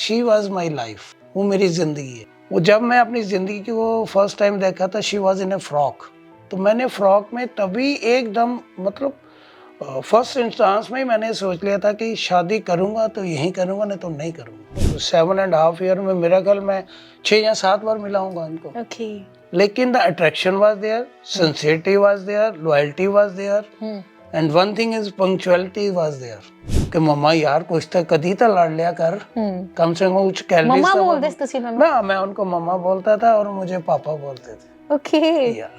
She was my life, वो मेरी जिंदगी है। वो जब मैं अपनी जिंदगी को फर्स्ट टाइम देखा था, she was in A frock, तो मैंने फ्रॉक में तभी एकदम मतलब फर्स्ट इंस्टांस में ही मैंने सोच लिया था कि शादी करूंगा तो यहीं करूंगा, नहीं तो नहीं करूंगा। 7.5 ईयर में मेरा ख्याल मैं 6 या 7 बार मिला हूंगा इनको। Okay. लेकिन the attraction was there, sincerity was there, loyalty was there, and one thing is punctuality was there. कि मम्मा यार कुछ तो कदी तो लड़ लिया कर, कम से कम कुछ कैलोरीज मम्मा तो बोलते थे ਤੁਸੀਂ ਉਹਨਾਂ ਨੂੰ? ना, मैं उनको मम्मा बोलता था और मुझे पापा बोलते थे। Okay. या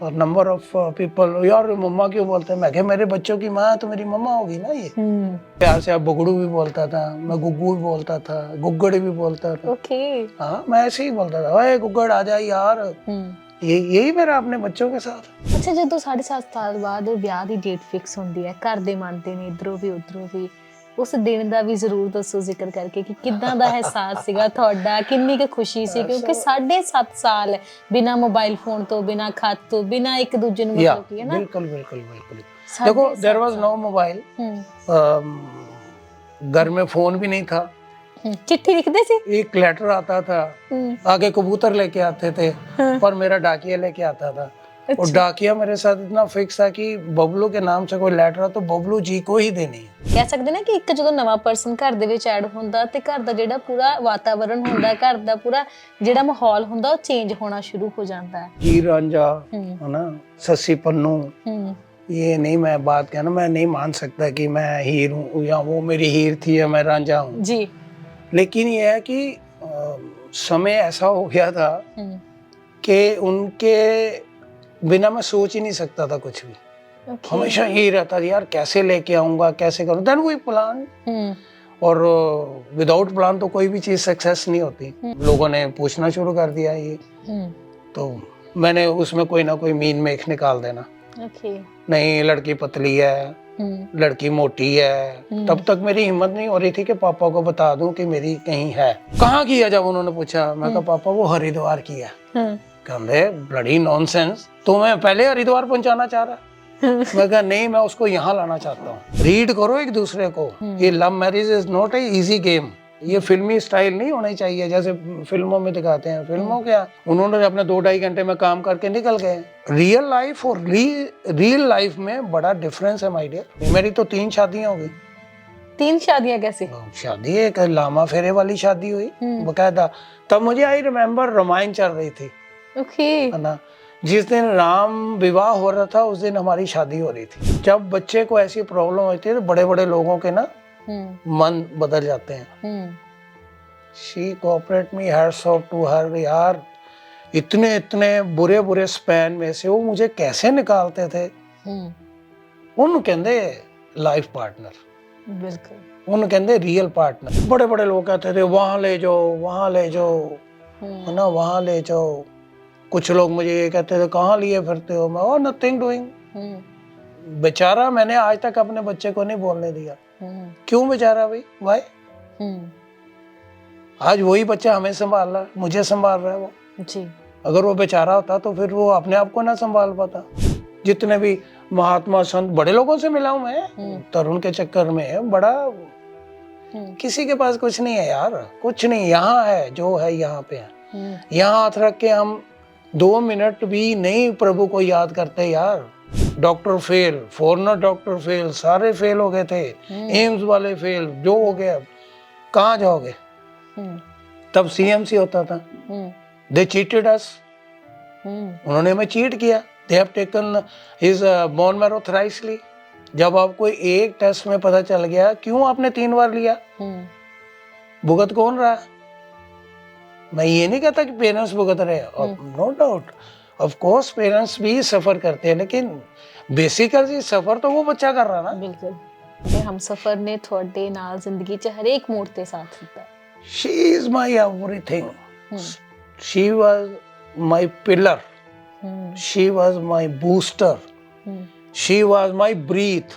और नंबर ऑफ पीपल यार मम्मा क्यों बोलते हैं, मैं कहा मेरे बच्चों की माँ तो मेरी मम्मा होगी ना। ये प्यार से आप बुगड़ू भी बोलता था, मैं गुग्गू भी बोलता था, गुग्गड़ भी बोलता था। Okay. हाँ मैं ऐसे ही बोलता था, ओए गुग्गड़ आ जा यार। यही मेरा अपने बच्चों के साथ। ਅੱਛਾ ਜਦੋਂ 7.5 ਸਾਲ ਬਾਅਦ ਵਿਆਹ ਦੀ ਡੇਟ ਫਿਕਸ ਹੁੰਦੀ ਹੈ, ਘਰ ਦੇ ਮੰਨਦੇ ਨੇ ਇਧਰੋਂ ਵੀ ਉਧਰੋਂ ਵੀ, ਉਸ ਦਿਨ ਦਾ ਵੀ ਜ਼ਰੂਰ ਦੱਸੋ ਜ਼ਿਕਰ ਕਰਕੇ ਕਿ ਕਿੱਦਾਂ ਦਾ ਅਹਿਸਾਸ ਸੀਗਾ ਤੁਹਾਡਾ, ਕਿੰਨੀ ਕੁ ਖੁਸ਼ੀ ਸੀ, ਕਿਉਂਕਿ 7.5 ਸਾਲ ਬਿਨਾ ਮੋਬਾਈਲ ਫੋਨ ਤੋਂ, ਬਿਨਾ ਖਤ ਤੋਂ, ਬਿਨਾ ਇੱਕ ਦੂਜੇ ਨੂੰ ਮਤਲਬ ਕੀ ਹੈ ਨਾ। बिल्कुल बिल्कुल बिल्कुल। देखो देयर वाज नो मोबाइल, घर में फोन भी नहीं था। चिट्ठी लिखते सी, एक लेटर आता था, आगे कबूतर लेके आते थे, पर मेरा डाकिया लेके आता था। और डाकिया मेरे साथ इतना फिक्स था कि बबलू के नाम से कोई लेटर है तो बबलू जी को ही देनी है। ਕਹਿ ਸਕਦੇ ਨਾ ਕਿ ਇੱਕ ਜਦੋਂ ਨਵਾਂ ਪਰਸਨ ਘਰ ਦੇ ਵਿੱਚ ਐਡ ਹੁੰਦਾ ਤੇ ਘਰ ਦਾ ਜਿਹੜਾ ਪੂਰਾ ਵਾਤਾਵਰਣ ਹੁੰਦਾ, ਘਰ ਦਾ ਪੂਰਾ ਜਿਹੜਾ ਮਾਹੌਲ ਹੁੰਦਾ ਉਹ ਚੇਂਜ ਹੋਣਾ ਸ਼ੁਰੂ ਹੋ ਜਾਂਦਾ ਹੈ। हीर रांझा है ना, सस्सी पन्नू, ये नहीं मैं बात कहना, मैं नहीं मान सकता कि मैं हीर हूँ या वो मेरी हीर थी या मैं रांझा हूँ जी। लेकिन ये है कि समय ऐसा हो गया था कि उनके बिना मैं सोच ही नहीं सकता था कुछ भी। हमेशा यही रहता था यार कैसे लेके आऊंगा, कैसे करूं। देन वी प्लान, और विदाउट प्लान तो कोई भी चीज सक्सेस नहीं होती। लोगों ने पूछना शुरू कर दिया ये, तो मैंने उसमें कोई ना कोई मीन मेख निकाल देना। नहीं लड़की पतली है, लड़की मोटी है। तब तक मेरी हिम्मत नहीं हो रही थी कि पापा को बता दूं कि मेरी कहीं है। कहाँ की है? जब उन्होंने पूछा मैं कहा पापा वो हरिद्वार की है। कहते ब्लडी नॉनसेंस, तो मैं पहले हरिद्वार पहुंचाना चाह रहा। मैं कहा नहीं, मैं उसको यहाँ लाना चाहता हूँ। रीड करो एक दूसरे को। ये love marriage is not a easy game. ये फिल्मी स्टाइल नहीं होनी चाहिए जैसे फिल्मों में दिखाते हैं। फिल्मों क्या, उन्होंने अपने 2-2.5 घंटे में काम करके निकल गए। रियल लाइफ और रियल लाइफ में बड़ा डिफरेंस है माय डियर। मेरी तो 3 शादियां हो गई। 3 शादियां कैसे? शादी एक लामा फेरे वाली शादी हुई बकायदा। तब मुझे आई रिमेम्बर रामायण चल रही थी, है ना। जिस दिन राम विवाह हो रहा था उस दिन हमारी शादी हो रही थी। जब बच्चे को ऐसी प्रॉब्लम होती है तो बड़े बड़े लोगों के ना मन बदल जाते हैं। She cooperate me, hats off to her. यार इतने बुरे बुरे स्पैन में से वो मुझे कैसे निकालते थे। उन कहते लाइफ पार्टनर, बिल्कुल उन कहते रियल पार्टनर। बड़े बड़े लोग कहते थे वहां ले जाओ, वहां ले जाओ, है ना, वहां ले जाओ। कुछ लोग मुझे ये कहते थे कहाँ लिए फिरते हो। मैं ओ नथिंग डूइंग। बेचारा मैंने आज तक अपने बच्चे को नहीं बोलने दिया। क्यों बेचारा भाई? वाई? आज वही बच्चा हमें संभाल रहा है, मुझे संभाल रहा है वो जी। अगर वो बेचारा होता तो फिर वो अपने आप को ना संभाल पाता। जितने भी महात्मा संत बड़े लोगों से मिला हूं मैं तरुण के चक्कर में, बड़ा किसी के पास कुछ नहीं है यार, कुछ नहीं। यहाँ है जो है, यहाँ पे है। यहाँ हाथ रख के हम 2 मिनट भी नहीं प्रभु को याद करते यार। Doctor fail, foreigner doctor fail, सारे फेल हो गए थे। एम्स वाले फेल, जो हो गया। कहाँ जाओगे? तब सीएमसी होता था। दे चीटेड अस, उन्होंने हमें चीट किया। They have taken his bone marrow thricely. जब आपको एक टेस्ट में पता चल गया, क्यों आपने 3 बार लिया? भुगत कौन रहा? मैं ये नहीं कहता कि पेरेंट्स भुगत रहे, no doubt, of course parents भी सफर करते हैं, लेकिन बेसिकली सफर तो वो बच्चा कर रहा ना। बिल्कुल। ਤੇ ਹਮਸਫਰ ਨੇ ਤੁਹਾਡੇ ਨਾਲ ਜ਼ਿੰਦਗੀ 'ਚ ਹਰੇਕ ਮੋੜ ਤੇ ਸਾਥ ਦਿੱਤਾ। She is my everything. She was my pillar. She was my booster. She was my breath.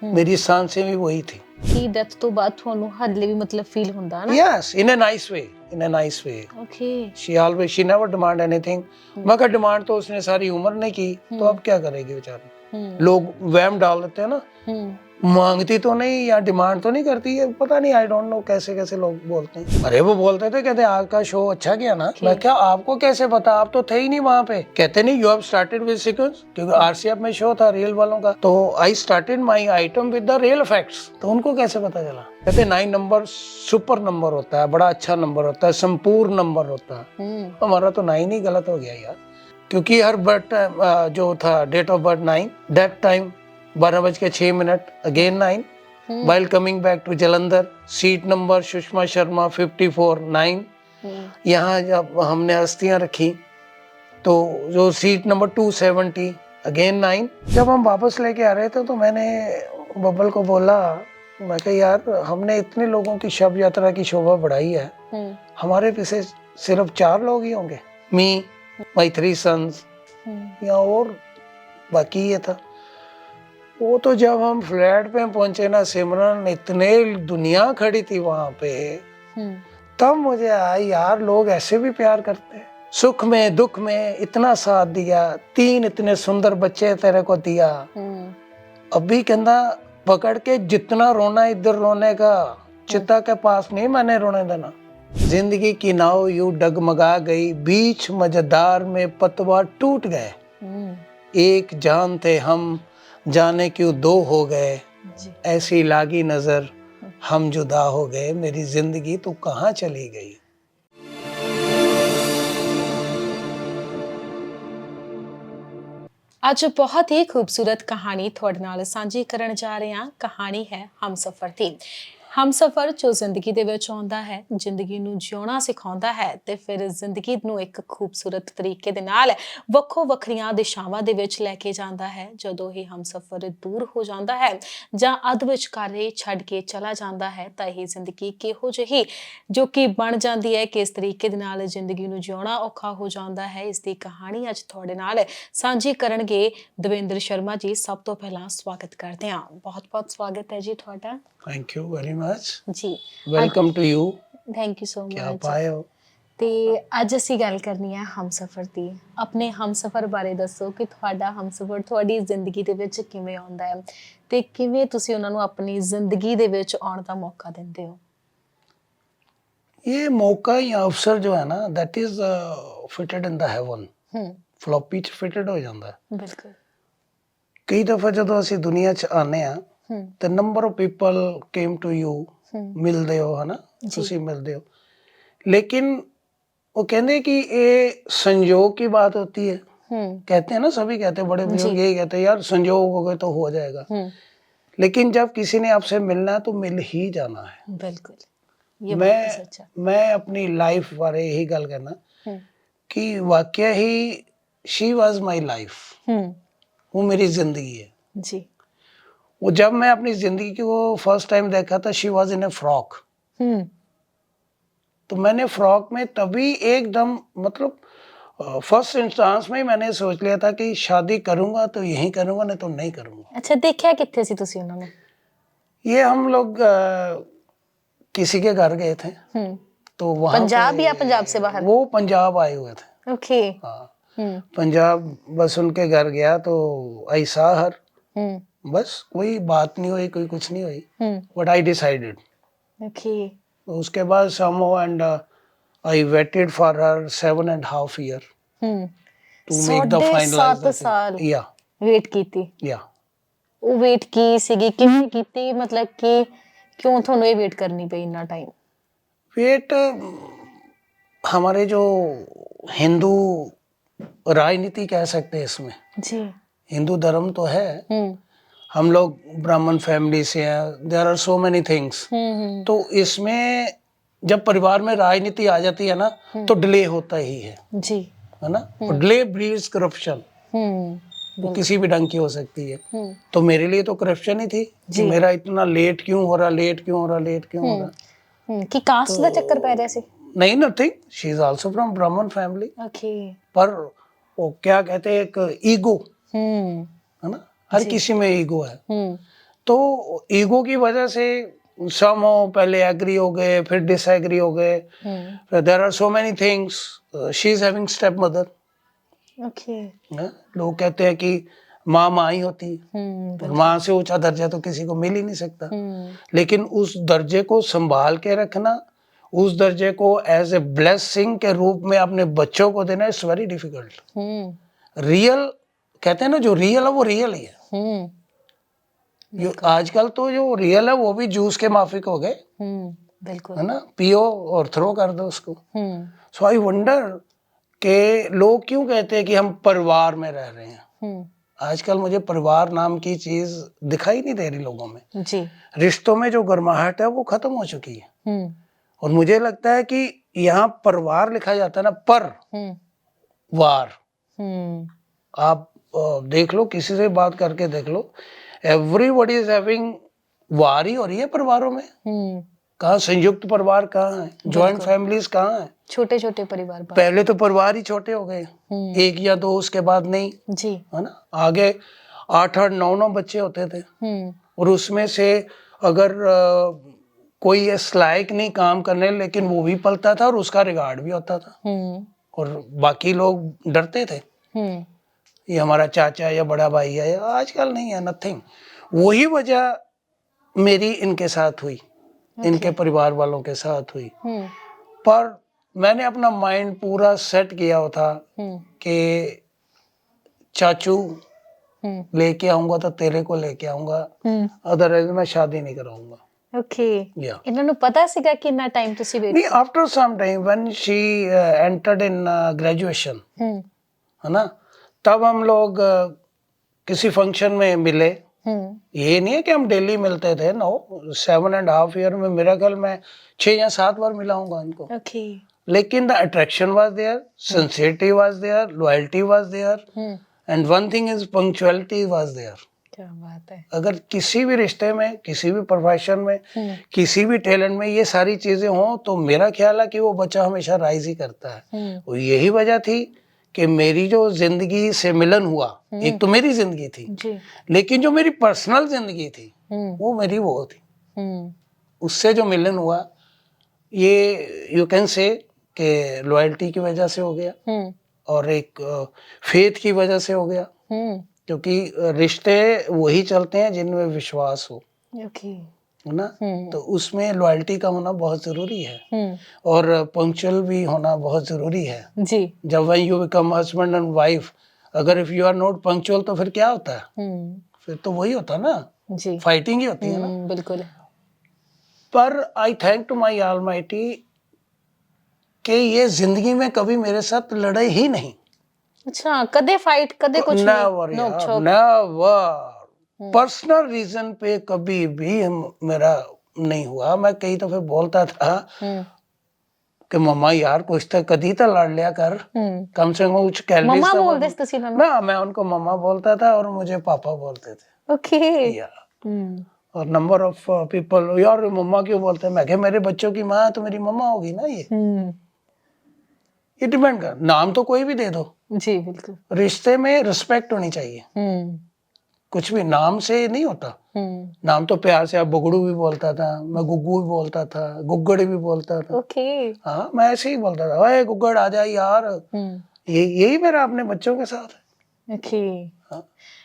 मेरी सांसें भी वही थी। ਕੀ ਡੈਥ ਤੋਂ ਬਾਅਦ ਤੁਹਾਨੂੰ ਹੱਲੇ ਵੀ ਮਤਲਬ ਫੀਲ ਹੁੰਦਾ ਨਾ? Yes, in a nice way. In a nice way. Okay. She never demand anything. मैं कहा डिमांड तो उसने सारी उम्र नहीं की, तो अब क्या करेगी बेचारी। लोग वहम डाल देते हैं ना मांगती तो नहीं या डिमांड तो नहीं करती है, पता नहीं, आई डोंट नो कैसे कैसे लोग बोलते हैं। अरे वो बोलते थे, कहते आज का शो अच्छा गया ना। मैं क्या, आपको कैसे पता, आप तो थे ही नहीं वहाँ पे। कहते नहीं you have started with sequence, क्योंकि आरसीएफ में शो था रियल वालों का, तो I started my item with the real facts. तो उनको कैसे पता चला? कहते 9 नंबर सुपर नंबर होता है, बड़ा अच्छा नंबर होता है, संपूर्ण नंबर होता है। हमारा तो 9 ही गलत हो गया यार, क्योंकि हर बर्थ जो था date of birth 9, death time 12:06, again 9, while coming back to Jalandhar, seat number Sushma Sharma 54 9। यहाँ जब हमने अस्थियां रखी तो जो सीट नंबर 270 अगेन 9। जब हम वापस लेके आ रहे थे तो मैंने बब्बल को बोला, मैं कहा यार हमने इतने लोगों की शव यात्रा की शोभा बढ़ाई है, हमारे पीछे सिर्फ 4 लोग ही होंगे, मी, माई 3 सन्स, या और बाकी ये था। वो तो जब हम फ्लैट पे पहुंचे ना सिमरन, इतने दुनिया खड़ी थी वहां पे, तब मुझे आया यार लोग ऐसे भी प्यार करते हैं, सुख में दुख में इतना साथ दिया, 3 इतने सुंदर बच्चे तेरे को दिया। अभी कहना पकड़ के जितना रोना इधर रोने का, चिता के पास नहीं मैंने रोने देना। जिंदगी की नाव यूं डगमगा गई, बीच मझधार में पतवार टूट गए, एक जान थे हम जाने क्यों 2 हो गए, ऐसी लागी नजर हम जुदा हो गए, मेरी जिंदगी तू कहाँ चली गई। ਅੱਜ ਬਹੁਤ ਹੀ ਖੂਬਸੂਰਤ ਕਹਾਣੀ ਤੁਹਾਡੇ ਨਾਲ ਸਾਂਝੀ ਕਰਨ ਜਾ ਰਹੇ ਹਾਂ। ਕਹਾਣੀ ਹੈ ਹਮਸਫਰ ਦੀ। ਹਮਸਫਰ ਜੋ ਜ਼ਿੰਦਗੀ ਦੇ ਵਿੱਚ ਆਉਂਦਾ ਹੈ, ਜ਼ਿੰਦਗੀ ਨੂੰ ਜਿਉਣਾ ਸਿਖਾਉਂਦਾ ਹੈ ਤੇ ਫਿਰ ਜ਼ਿੰਦਗੀ ਨੂੰ ਇੱਕ ਖੂਬਸੂਰਤ ਤਰੀਕੇ ਦੇ ਨਾਲ ਵੱਖੋ ਵੱਖਰੀਆਂ ਦਿਸ਼ਾਵਾਂ ਦੇ ਵਿੱਚ ਲੈ ਕੇ ਜਾਂਦਾ ਹੈ। ਜਦੋਂ ਇਹ ਹਮਸਫਰ ਦੂਰ ਹੋ ਜਾਂਦਾ ਹੈ ਜਾਂ ਅੱਧ ਵਿਚਕਾਰੇ ਛੱਡ ਕੇ ਚਲਾ ਜਾਂਦਾ ਹੈ ਤਾਂ ਇਹ ਜ਼ਿੰਦਗੀ ਕਿਹੋ ਜਿਹੀ ਜੋ ਕਿ ਬਣ ਜਾਂਦੀ ਹੈ, ਕਿਸ ਤਰੀਕੇ ਦੇ ਨਾਲ ਜ਼ਿੰਦਗੀ ਨੂੰ ਜਿਉਣਾ ਔਖਾ ਹੋ ਜਾਂਦਾ ਹੈ, ਇਸ ਦੀ ਕਹਾਣੀ ਅੱਜ ਤੁਹਾਡੇ ਨਾਲ ਸਾਂਝੀ ਕਰਨਗੇ ਦਵਿੰਦਰ ਸ਼ਰਮਾ ਜੀ। ਸਭ ਤੋਂ ਪਹਿਲਾਂ ਸਵਾਗਤ ਕਰਦੇ ਹਾਂ, ਬਹੁਤ-ਬਹੁਤ ਸਵਾਗਤ ਹੈ ਜੀ ਤੁਹਾਡਾ। थैंक यू वेरी मच ਜੀ, welcome to you. Thank you so much. क्या पाए हो? ਤੇ ਅੱਜ ਅਸੀਂ ਗੱਲ ਕਰਨੀ ਹੈ ਹਮਸਫਰ ਦੀ। ਆਪਣੇ ਹਮਸਫਰ ਬਾਰੇ ਦੱਸੋ ਕਿ ਤੁਹਾਡਾ ਹਮਸਫਰ ਤੁਹਾਡੀ ਜ਼ਿੰਦਗੀ ਦੇ ਵਿੱਚ ਕਿਵੇਂ ਆਉਂਦਾ ਹੈ ਤੇ ਕਿਵੇਂ ਤੁਸੀਂ ਉਹਨਾਂ ਨੂੰ ਆਪਣੀ ਜ਼ਿੰਦਗੀ ਦੇ ਵਿੱਚ ਆਉਣ ਦਾ ਮੌਕਾ ਦਿੰਦੇ ਹੋ। ये मौका या अवसर जो है ना, that is fitted in the haven, floppy च फिटेड हो जाता है। ਬਿਲਕੁਲ। कई दफा ਜਦੋਂ ਅਸੀਂ ਦੁਨੀਆ 'ਚ ਆਨੇ ਆ ਤੇ number of people came to you, ਮਿਲਦੇ ਹੋ ਹਨਾ, ਤੁਸੀਂ ਮਿਲਦੇ ਹੋ, लेकिन वो कहते कि ये संयोग की बात होती है। कहते हैं ना, सभी कहते हैं, बड़े बुजुर्ग यही कहते हैं यार संयोग हो गए तो हो जाएगा, लेकिन जब किसी ने आपसे मिलना है तो मिल ही जाना है। बिल्कुल, ये बात तो सच है। मैं अपनी लाइफ बारे यही गल करना कि वाकया ही शी वाज माई लाइफ, वो मेरी जिंदगी है जी। वो जब मैं अपनी जिंदगी को फर्स्ट टाइम देखा था, she was in A frock, तो मैंने फ्रॉक में तभी एकदम मतलब फर्स्ट इंस्टांस में ही मैंने सोच लिया था कि शादी करूंगा तो यही करूंगा, नहीं तो नहीं करूंगा। अच्छा, देखा कितने सी तुसी उन्होंने? ये हम लोग किसी के घर गए थे, तो वहाँ पंजाब या पंजाब से बाहर? वो पंजाब आए हुए थे। ओके। हाँ, पंजाब बस उनके घर गया तो आई सा हर, बस कोई बात नहीं हुई, कोई कुछ नहीं हुई, बट आई डिसाइडेड। ओके। उसके बाद somehow and I waited for her 7.5 years to make the finalize the साल yeah वेट कीती। yeah ਉਹ ਵੇਟ ਕੀ ਸੀਗੀ, ਕਿਵੇਂ ਕੀਤੀ, ਮਤਲਬ ਕਿ ਕਿਉਂ ਤੁਹਾਨੂੰ ਇਹ ਵੇਟ ਕਰਨੀ ਪਈ ਇੰਨਾ ਟਾਈਮ? वेट हमारे जो हिंदू राजनीति कह सकते हैं इसमें, जी। हिंदू धर्म तो है, हम लोग ब्राह्मण फैमिली से हैं, there are so many things, तो इसमें जब परिवार में राजनीति आ जाती है ना तो डिले होता ही है जी, है ना, और डिले ब्रीड्स करप्शन, वो किसी भी ढंग की हो सकती है। तो मेरे लिए तो करप्शन ही थी कि मेरा इतना लेट क्यों हो रहा, लेट क्यों हो रहा, लेट क्यों हो रहा। कि कास्ट ਦਾ ਚੱਕਰ ਪੈ ਰਿਹਾ ਸੀ? नहीं, nothing, she is also from ब्राह्मण फैमिली। ओके। पर वो क्या कहते हैं, एक ईगो है ना, हर किसी में ईगो है, तो ईगो की वजह से सम हो पहले एग्री हो गए, फिर डिसएग्री हो गए, there are so many things. She is having stepmother. Okay. लोग कहते हैं कि माँ माँ ही होती है, और माँ से ऊंचा दर्जा तो किसी को मिल ही नहीं सकता। लेकिन उस दर्जे को संभाल के रखना, उस दर्जे को एज ए ब्लेसिंग के रूप में अपने बच्चों को देना, इट्स वेरी डिफिकल्ट। रियल कहते हैं ना, जो रियल है वो रियल ही है। आजकल तो जो रियल है वो भी जूस के माफिक हो गए, बिल्कुल, है ना, पियो और थ्रो कर दो उसको। सो आई वंडर के लोग क्यों कहते हैं कि हम परिवार में रह रहे हैं। आजकल मुझे परिवार नाम की चीज दिखाई नहीं दे रही लोगों में जी। रिश्तों में जो गर्माहट है वो खत्म हो चुकी है। और मुझे लगता है कि यहाँ परिवार लिखा जाता है ना, पर वार। आप देख लो, किसी से बात करके देख लो, एवरीबॉडी इज हैविंग वार ही हो रही है परिवारों में। कहाँ संयुक्त परिवार, कहाँ है जॉइंट फैमिलीज, कहाँ है छोटे छोटे परिवार। पहले तो परिवार ही छोटे हो गए, एक या दो, उसके बाद नहीं जी, है ना। आगे 8-8 9-9 बच्चे होते थे, और उसमें से अगर कोई इस लायक नहीं काम करने, लेकिन वो भी पलता था और उसका रिगार्ड भी होता था, और बाकी लोग डरते थे ये हमारा चाचा या बड़ा भाई है। आजकल नहीं है, नथिंग। वही वजह मेरी इनके साथ हुई, इनके परिवार वालों के साथ हुई। पर मैंने अपना माइंड पूरा सेट किया था कि चाचू लेके आऊंगा तो तेरे को लेके आऊंगा, अदरवाइज मैं शादी नहीं कराऊंगा। ओके, ਇਹਨਾਂ ਨੂੰ ਪਤਾ ਸੀਗਾ ਕਿੰਨਾ ਟਾਈਮ ਤੁਸੀਂ ਵੇਟ? नहीं, after some time when she entered in graduation, है ना, तब हम लोग किसी फंक्शन में मिले। ये नहीं है कि हम डेली मिलते थे, नो, 7.5 ईयर में मेरा ख्याल मैं 6 या 7 बार मिला हूंगा इनको। ओके, लेकिन the attraction was there, sincerity was there, loyalty was there, and one thing is punctuality was there. क्या बात है। अगर किसी भी रिश्ते में, किसी भी प्रोफेशन में, किसी भी टैलेंट में ये सारी चीजें हों तो मेरा ख्याल है कि वो बच्चा हमेशा राइज ही करता है। और यही वजह थी कि मेरी जो जिंदगी से मिलन हुआ, एक तो मेरी जिंदगी थी जी, लेकिन जो मेरी पर्सनल जिंदगी थी वो मेरी वो थी, उससे जो मिलन हुआ, ये यू कैन से कि लॉयल्टी की वजह से हो गया, और एक फेथ की वजह से हो गया, क्योंकि रिश्ते वही चलते हैं जिनमें विश्वास हो, ओके, है ना। तो उसमें लॉयल्टी का होना बहुत जरूरी है, और पंक्चुअल भी होना बहुत जरूरी है जी। जब when you become husband and wife, अगर if you are not punctual तो फिर क्या होता है? फिर तो वही होता है ना जी, फाइटिंग ही होती है ना। बिल्कुल। पर I thank to my almighty कि ये जिंदगी में कभी मेरे साथ लड़े ही नहीं। अच्छा, कदे फाइट, कदे कुछ नेवर नहीं, नोक-झोंक? नेवर, पर्सनल रीजन पे कभी भी मेरा नहीं हुआ। मैं कई दफे बोलता था कि मम्मा यार कुछ तो कदी तो लड़ लिया कर, कम से कम कुछ कैलोरीज मम्मा तो बोलते थे तुसी उन्हें? ना, मैं उनको मम्मा बोलता था और मुझे पापा बोलते थे। ओके, या और नंबर ऑफ पीपल, यार मम्मा क्यों बोलते हैं? मैं कहा मेरे बच्चों की माँ है तो मेरी मम्मा होगी ना। ये डिपेंड कर, नाम तो कोई भी दे दो, जी बिल्कुल। रिश्ते में रिस्पेक्ट होनी चाहिए, कुछ भी नाम से नहीं होता। नाम तो प्यार से, आप बुगड़ू भी बोलता था, मैं गुग्गू भी बोलता था, गुग्गड़ भी बोलता था। ओके, हाँ, मैं ऐसे ही बोलता था, ओए गुग्गड़ आ जा यार। यही मेरा अपने बच्चों के साथ है। ओके।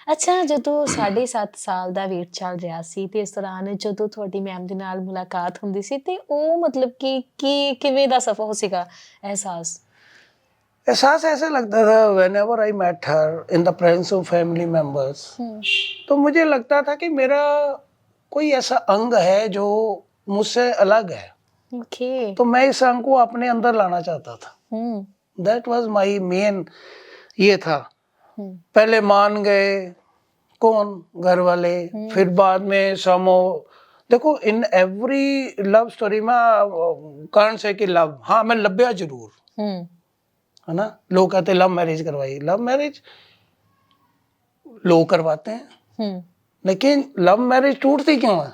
ਅੱਛਾ, ਜਦੋਂ 7.5 ਸਾਲ ਦਾ ਵੇਟ ਚੱਲ ਰਿਹਾ ਸੀ ਤੇ ਇਸ ਦੌਰਾਨ ਜਦੋਂ ਤੁਹਾਡੀ ਮੈਮ ਦੇ ਨਾਲ ਮੁਲਾਕਾਤ ਹੁੰਦੀ ਸੀ ਤੇ ਉਹ ਮਤਲਬ ਕਿ ਕਿਵੇਂ ਦਾ ਸਫਰ ਸੀਗਾ एहसास? एहसास ऐसे लगता था whenever I met her in the presence of family members, तो मुझे लगता था कि मेरा कोई ऐसा अंग है जो मुझसे अलग है। ओके, तो मैं इस अंग को अपने अंदर लाना चाहता था। दैट वाज माय मेन ये था। पहले मान गए कौन? घर वाले, फिर बाद में समो। देखो, इन एवरी लव स्टोरी में कांट से कि लव, हाँ मैं लव्या जरूर, है ना। लोग कहते लव मैरिज करवाई, लव मैरिज लोग करवाते हैं, लेकिन लव मैरिज टूटती क्यों है?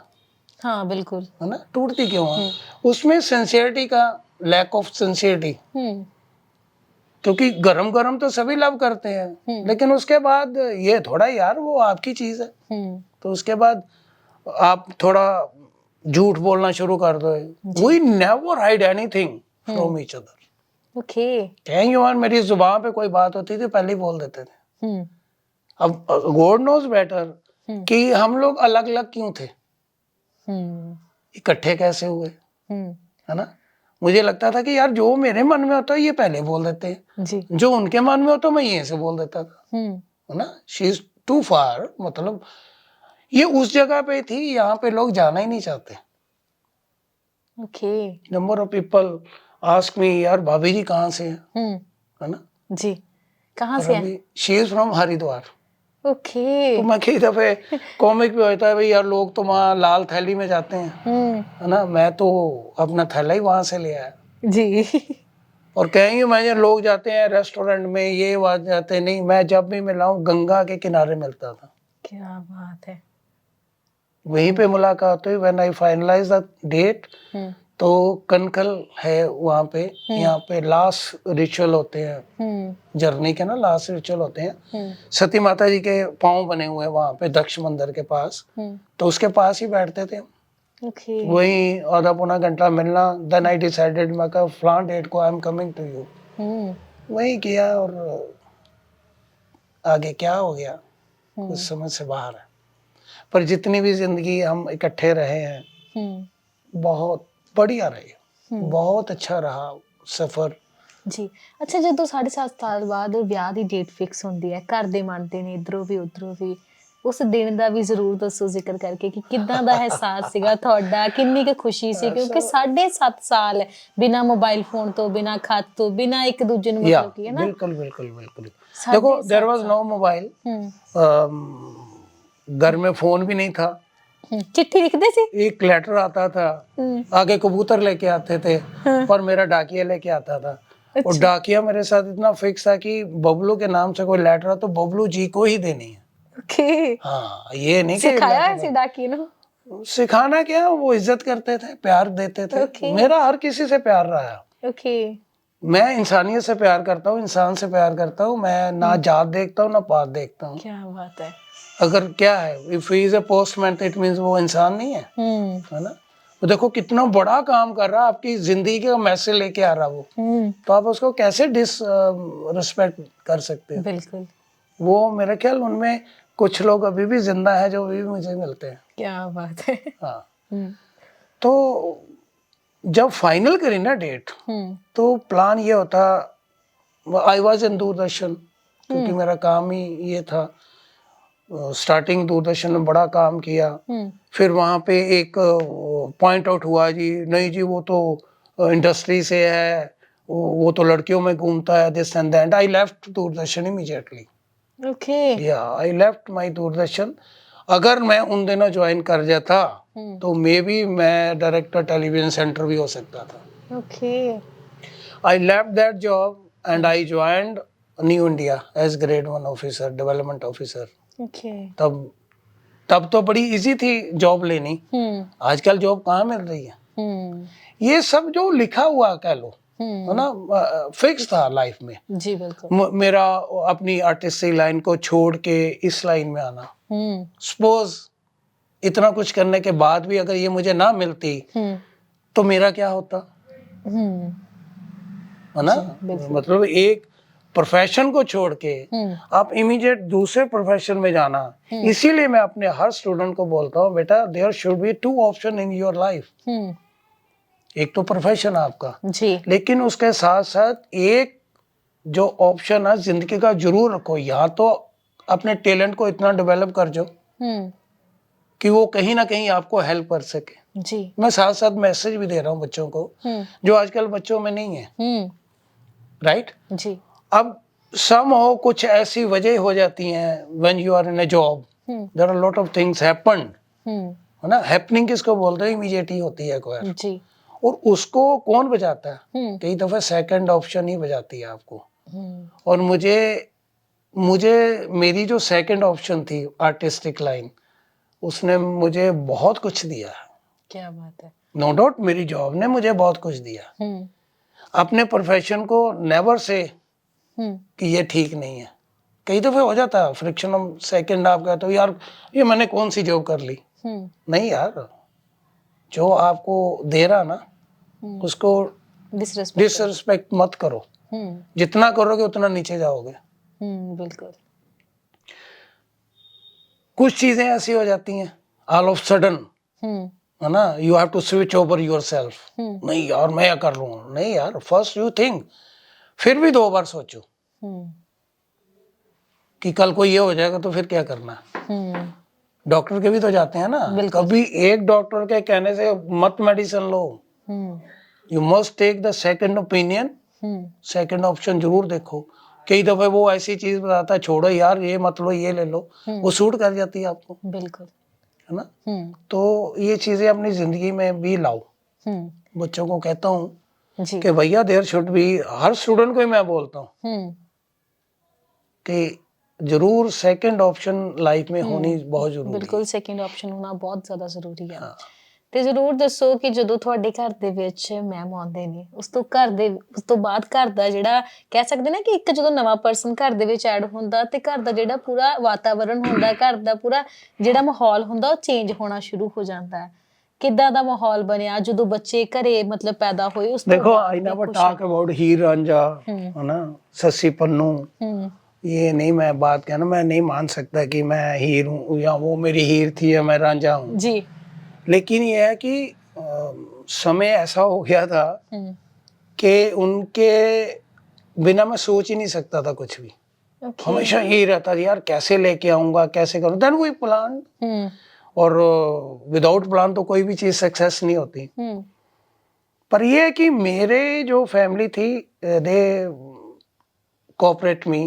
हाँ बिल्कुल, है ना, टूटती क्यों है? उसमें सिंसियरिटी का लैक ऑफ सिंसियरिटी, क्योंकि गरम गरम तो सभी लव करते हैं, लेकिन उसके बाद ये थोड़ा यार वो आपकी चीज है, तो उसके बाद आप थोड़ा झूठ बोलना शुरू कर दो। We never hide anything from each other. Okay, कहीं मेरी जुबान पे कोई बात होती थी पहले ही बोल देते थे। अब गॉड नोज बेटर कि हम लोग अलग अलग क्यों थे, इकट्ठे कैसे हुए, है ना। मुझे लगता था कि यार जो मेरे मन में होता है ये पहले बोल देते हैं जी। जो उनके मन में होता मैं यहीं से बोल देता था, है ना। शी इज टू फार, मतलब ये उस जगह पे थी, यहाँ पे लोग जाना ही नहीं चाहते। Okay. Number of people ask me यार भाभी जी कहाँ से हैं, है ना। जी, कहाँ और से हैं? अभी she is from Haridwar. Okay. तो मैं कई दफे कॉमिक भी होता है भाई यार लोग तो वहाँ लाल थैली में जाते हैं, है ना, मैं तो अपना थैला ही वहां से ले आया। जी। और कहेंगे मैं लोग जाते हैं रेस्टोरेंट में ये बात जाते हैं, नहीं, मैं जब भी मिला हूँ गंगा के किनारे मिलता था। क्या बात है। वहीं पे मुलाकात हुई। When I finalise the date, तो कनकल है वहाँ पे, यहाँ पे लास्ट रिचुअल होते हैं जर्नी के ना, लास्ट रिचुअल होते हैं। सती माता जी के पांव बने हुए हैं वहाँ पे दक्ष मंदिर के पास, तो उसके पास ही बैठते थे। ओके। वही आधा पौना घंटा मिलना। देन आई डिसाइडेड, मैं कहा फलां डेट को I am coming to you. वही किया और आगे क्या हो गया कुछ समझ से बाहर है। पर जितनी भी जिंदगी हम इकट्ठे रहे हैं बहुत बढ़िया रही, बहुत अच्छा रहा सफर। जी। अच्छा, ਜਦੋਂ 7.5 ਸਾਲ ਬਾਅਦ ਵਿਆਹ ਦੀ ਡੇਟ ਫਿਕਸ ਹੁੰਦੀ ਹੈ, ਘਰ ਦੇ ਮੰਨਦੇ ਨੇ ਇਧਰੋਂ ਵੀ ਉਧਰੋਂ ਵੀ, ਉਸ ਦਿਨ ਦਾ ਵੀ ਜ਼ਰੂਰ ਦੱਸੋ ਜ਼ਿਕਰ ਕਰਕੇ ਕਿ ਕਿੱਦਾਂ ਦਾ ਅਹਿਸਾਸ ਸੀਗਾ ਤੁਹਾਡਾ, ਕਿੰਨੀ ਕੁ ਖੁਸ਼ੀ ਸੀ, ਕਿਉਂਕਿ 7.5 ਸਾਲ ਬਿਨਾ ਮੋਬਾਈਲ ਫੋਨ ਤੋਂ, ਬਿਨਾ ਖਤ ਤੋਂ, ਬਿਨਾ ਇੱਕ ਦੂਜੇ ਨੂੰ ਮਤਲਬ ਕੀ ਹੈ ਨਾ। बिल्कुल बिल्कुल बिल्कुल। देखो देयर वाज नो मोबाइल, घर में फोन भी नहीं था। चिट्ठी लिखते सी। एक लेटर आता था, आगे कबूतर लेके आते थे, पर मेरा डाकिया लेके आता था। और डाकिया मेरे साथ इतना फिक्स था कि बबलू के नाम से कोई लेटर तो बबलू जी को ही देनी है। ओके। हाँ, ये नहीं सिखाया ऐसे डाकिए ना। सिखाना क्या, वो इज्जत करते थे, प्यार देते थे। मेरा हर किसी से प्यार रहा है। ओके। मैं इंसानियत से प्यार करता हूँ, इंसान से प्यार करता हूँ। मैं ना जात देखता हूँ ना पात देखता हूँ। क्या बात है। अगर क्या है, if he is a postman तो इट मींस वो इंसान नहीं है, है ना। तो देखो कितना बड़ा काम कर रहा है, आपकी जिंदगी का मैसेज लेके आ रहा वो, तो आप उसको कैसे रिस्पेक्ट कर सकते हो। बिल्कुल। वो मेरे ख्याल उनमें कुछ लोग अभी भी जिंदा है जो अभी भी मुझे मिलते हैं। क्या बात है। हाँ। तो जब फाइनल करी ना डेट, तो प्लान ये होता, आई वॉज इन दूरदर्शन, क्योंकि मेरा काम ही ये था। स्टार्टिंग दूरदर्शन में बड़ा काम किया। फिर वहाँ पे एक पॉइंट आउट हुआ जी, नहीं जी वो तो इंडस्ट्री से है, वो तो लड़कियों में घूमता है, this and that. I left Doordarshan immediately. Okay. या आई लेफ्ट माय दूरदर्शन। अगर मैं उन दिनों ज्वाइन कर जाता तो मे बी मैं डायरेक्टर टेलीविजन सेंटर भी हो सकता था। Okay. I left that job and I joined New India as grade 1 officer, development officer. Okay. तब तो बड़ी इजी थी जॉब लेनी। आजकल जॉब कहाँ मिल रही है। ये सब जो लिखा हुआ कह लो, है ना, फिक्स था लाइफ में। जी बिल्कुल। मेरा अपनी आर्टिस्टिक लाइन को छोड़ के इस लाइन में आना, सपोज इतना कुछ करने के बाद भी अगर ये मुझे ना मिलती तो मेरा क्या होता, है ना। मतलब एक प्रोफेशन को छोड़ के आप इमीडिएट दूसरे प्रोफेशन में जाना। इसीलिए मैं अपने हर स्टूडेंट को बोलता हूँ, बेटा there should be 2 option in your life. एक तो प्रोफेशन आपका जी, लेकिन उसके साथ साथ एक जो ऑप्शन है जिंदगी का जरूर रखो। या तो अपने टैलेंट को इतना डेवलप कर जो कि वो कहीं ना कहीं आपको हेल्प कर सके। जी। मैं साथ साथ मैसेज भी दे रहा हूँ बच्चों को जो आजकल बच्चों में नहीं है, राइट। जी। अब सम हो कुछ ऐसी वजह हो जाती हैं, when you are in a job there are lot of things happen, है ना। हैपनिंग किसको बोलते हैं, इमीडिएट ही होती है कोई। जी। और उसको कौन बजाता है, कई दफा सेकंड ऑप्शन ही बजाती है आपको। और मुझे मेरी जो सेकंड ऑप्शन थी आर्टिस्टिक लाइन, उसने मुझे बहुत कुछ दिया। क्या बात है। नो डाउट मेरी जॉब ने मुझे बहुत कुछ दिया। अपने प्रोफेशन को नेवर से कि ये ठीक नहीं है। कई दफे हो जाता है फ्रिक्शन, हम सेकंड आप कहते हो यार ये मैंने कौन सी जॉब कर ली। नहीं यार, जो आपको दे रहा ना उसको डिसरिस्पेक्ट मत करो। जितना करोगे उतना नीचे जाओगे। बिल्कुल। कुछ चीजें ऐसी हो जाती हैं ऑल ऑफ सडन, है ना, you have to switch over yourself. नहीं यार मैं कर लूँ, नहीं यार फर्स्ट यू थिंक, फिर भी 2 बार सोचो कि कल को ये हो जाएगा तो फिर क्या करना। डॉक्टर के भी तो जाते हैं ना, कभी एक डॉक्टर के कहने से मत मेडिसिन लो, you must take the second opinion, second option जरूर देखो। कई दफे वो ऐसी चीज बताता है, छोड़ो यार ये मत लो ये ले लो, वो सूट कर जाती है आपको, बिल्कुल, है ना। तो ये चीजें अपनी जिंदगी में भी लाओ। बच्चों को कहता हूँ कि भैया देयर शुड बी, हर स्टूडेंट को ही मैं बोलता हूँ कि जरूर सेकंड ऑप्शन लाइफ में होनी बहुत जरूरी है। ਬਿਲਕੁਲ ਸੈਕਿੰਡ ਆਪਸ਼ਨ ਹੋਣਾ ਬਹੁਤ ਜ਼ਿਆਦਾ ਜ਼ਰੂਰੀ ਹੈ। ਤੇ ਜ਼ਰੂਰ ਦੱਸੋ ਕਿ ਜਦੋਂ ਤੁਹਾਡੇ ਘਰ ਦੇ ਵਿੱਚ ਮਹਿਮਾਨ ਆਉਂਦੇ ਨੇ, ਉਸ ਤੋਂ ਬਾਅਦ ਘਰ ਦਾ ਜਿਹੜਾ ਕਹਿ ਸਕਦੇ ਨਾ ਕਿ ਇੱਕ ਜਦੋਂ ਨਵਾਂ ਪਰਸਨ ਘਰ ਦੇ ਵਿੱਚ ਐਡ ਹੁੰਦਾ ਤੇ ਘਰ ਦਾ ਜਿਹੜਾ ਪੂਰਾ ਵਾਤਾਵਰਣ ਹੁੰਦਾ, ਘਰ ਦਾ ਪੂਰਾ ਜਿਹੜਾ ਮਾਹੌਲ ਹੁੰਦਾ ਉਹ ਚੇਂਜ ਹੋਣਾ ਸ਼ੁਰੂ ਹੋ ਜਾਂਦਾ ਹੈ। ਕਿੱਦਾਂ ਦਾ ਮਾਹੌਲ ਬਣਿਆ ਜਦੋਂ ਬੱਚੇ ਘਰੇ ਮਤਲਬ ਪੈਦਾ ਹੋਏ? ਉਸ ਤੋਂ देखो आई नेवर टॉक अबाउट हीर रांझा, है ना, सस्सी पन्नू, ये नहीं मैं बात कहना, मैं नहीं मान सकता कि मैं हीर हूँ या वो मेरी हीर थी या मैं रांझा हूँ जी। लेकिन ये है कि समय ऐसा हो गया था कि उनके बिना मैं सोच ही नहीं सकता था कुछ भी। हमेशा यही रहता था यार कैसे लेके आऊंगा, कैसे करूँ, देन वी प्लान, और विदाउट प्लान तो कोई भी चीज सक्सेस नहीं होती। पर ये है कि मेरे जो फैमिली थी दे कोऑपरेट मी,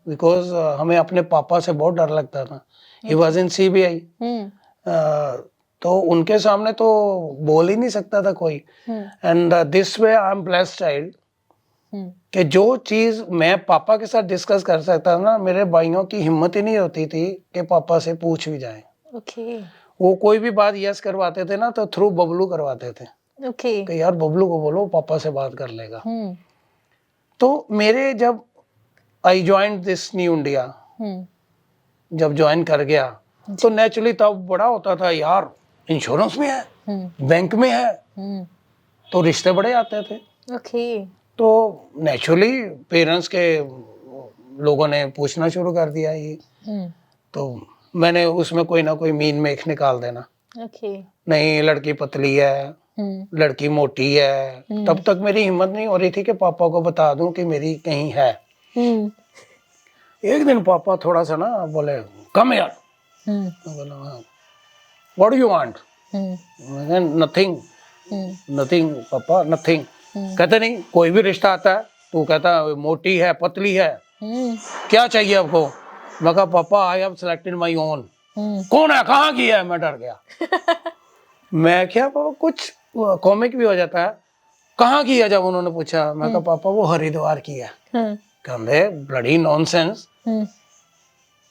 बिकॉज हमें अपने पापा से बहुत डर लगता था। ही वाज इन सीबीआई, तो उनके सामने तो बोल ही नहीं सकता था कोई। And this way I am blessed child कि जो चीज मैं पापा के साथ डिस्कस कर सकता था ना, मेरे भाइयों की हिम्मत ही नहीं होती थी कि पापा से पूछ भी जाए। वो कोई भी बात यस करवाते थे ना तो थ्रू बबलू करवाते थे कि यार बबलू को बोलो पापा से बात कर लेगा। तो मेरे जब I join this new India, जब ज्वाइन कर गया तो नेचुरली तब बड़ा होता था यार, इंश्योरेंस में है, बैंक में है, तो रिश्ते बड़े आते थे। तो नेचुरली पेरेंट्स के लोगों ने पूछना शुरू कर दिया ये, तो मैंने उसमें कोई ना कोई मीन मेख निकाल देना। नहीं लड़की पतली है, लड़की मोटी है। तब तक मेरी हिम्मत नहीं हो रही थी कि पापा को बता दूं कि मेरी कहीं है। एक दिन पापा थोड़ा सा ना बोले कम यार, बोला what do you want, nothing nothing पापा नथिंग। कहते नहीं कोई भी रिश्ता आता है तो कहता मोटी है पतली है, क्या चाहिए आपको। मैं कहा पापा I have selected my own. कौन है, कहाँ की है, मैं डर गया। मैं क्या पापा, कुछ कॉमिक भी हो जाता है, कहाँ की है जब उन्होंने पूछा। मैं कहा पापा वो हरिद्वार की है। कहते ब्लडी नॉनसेंस,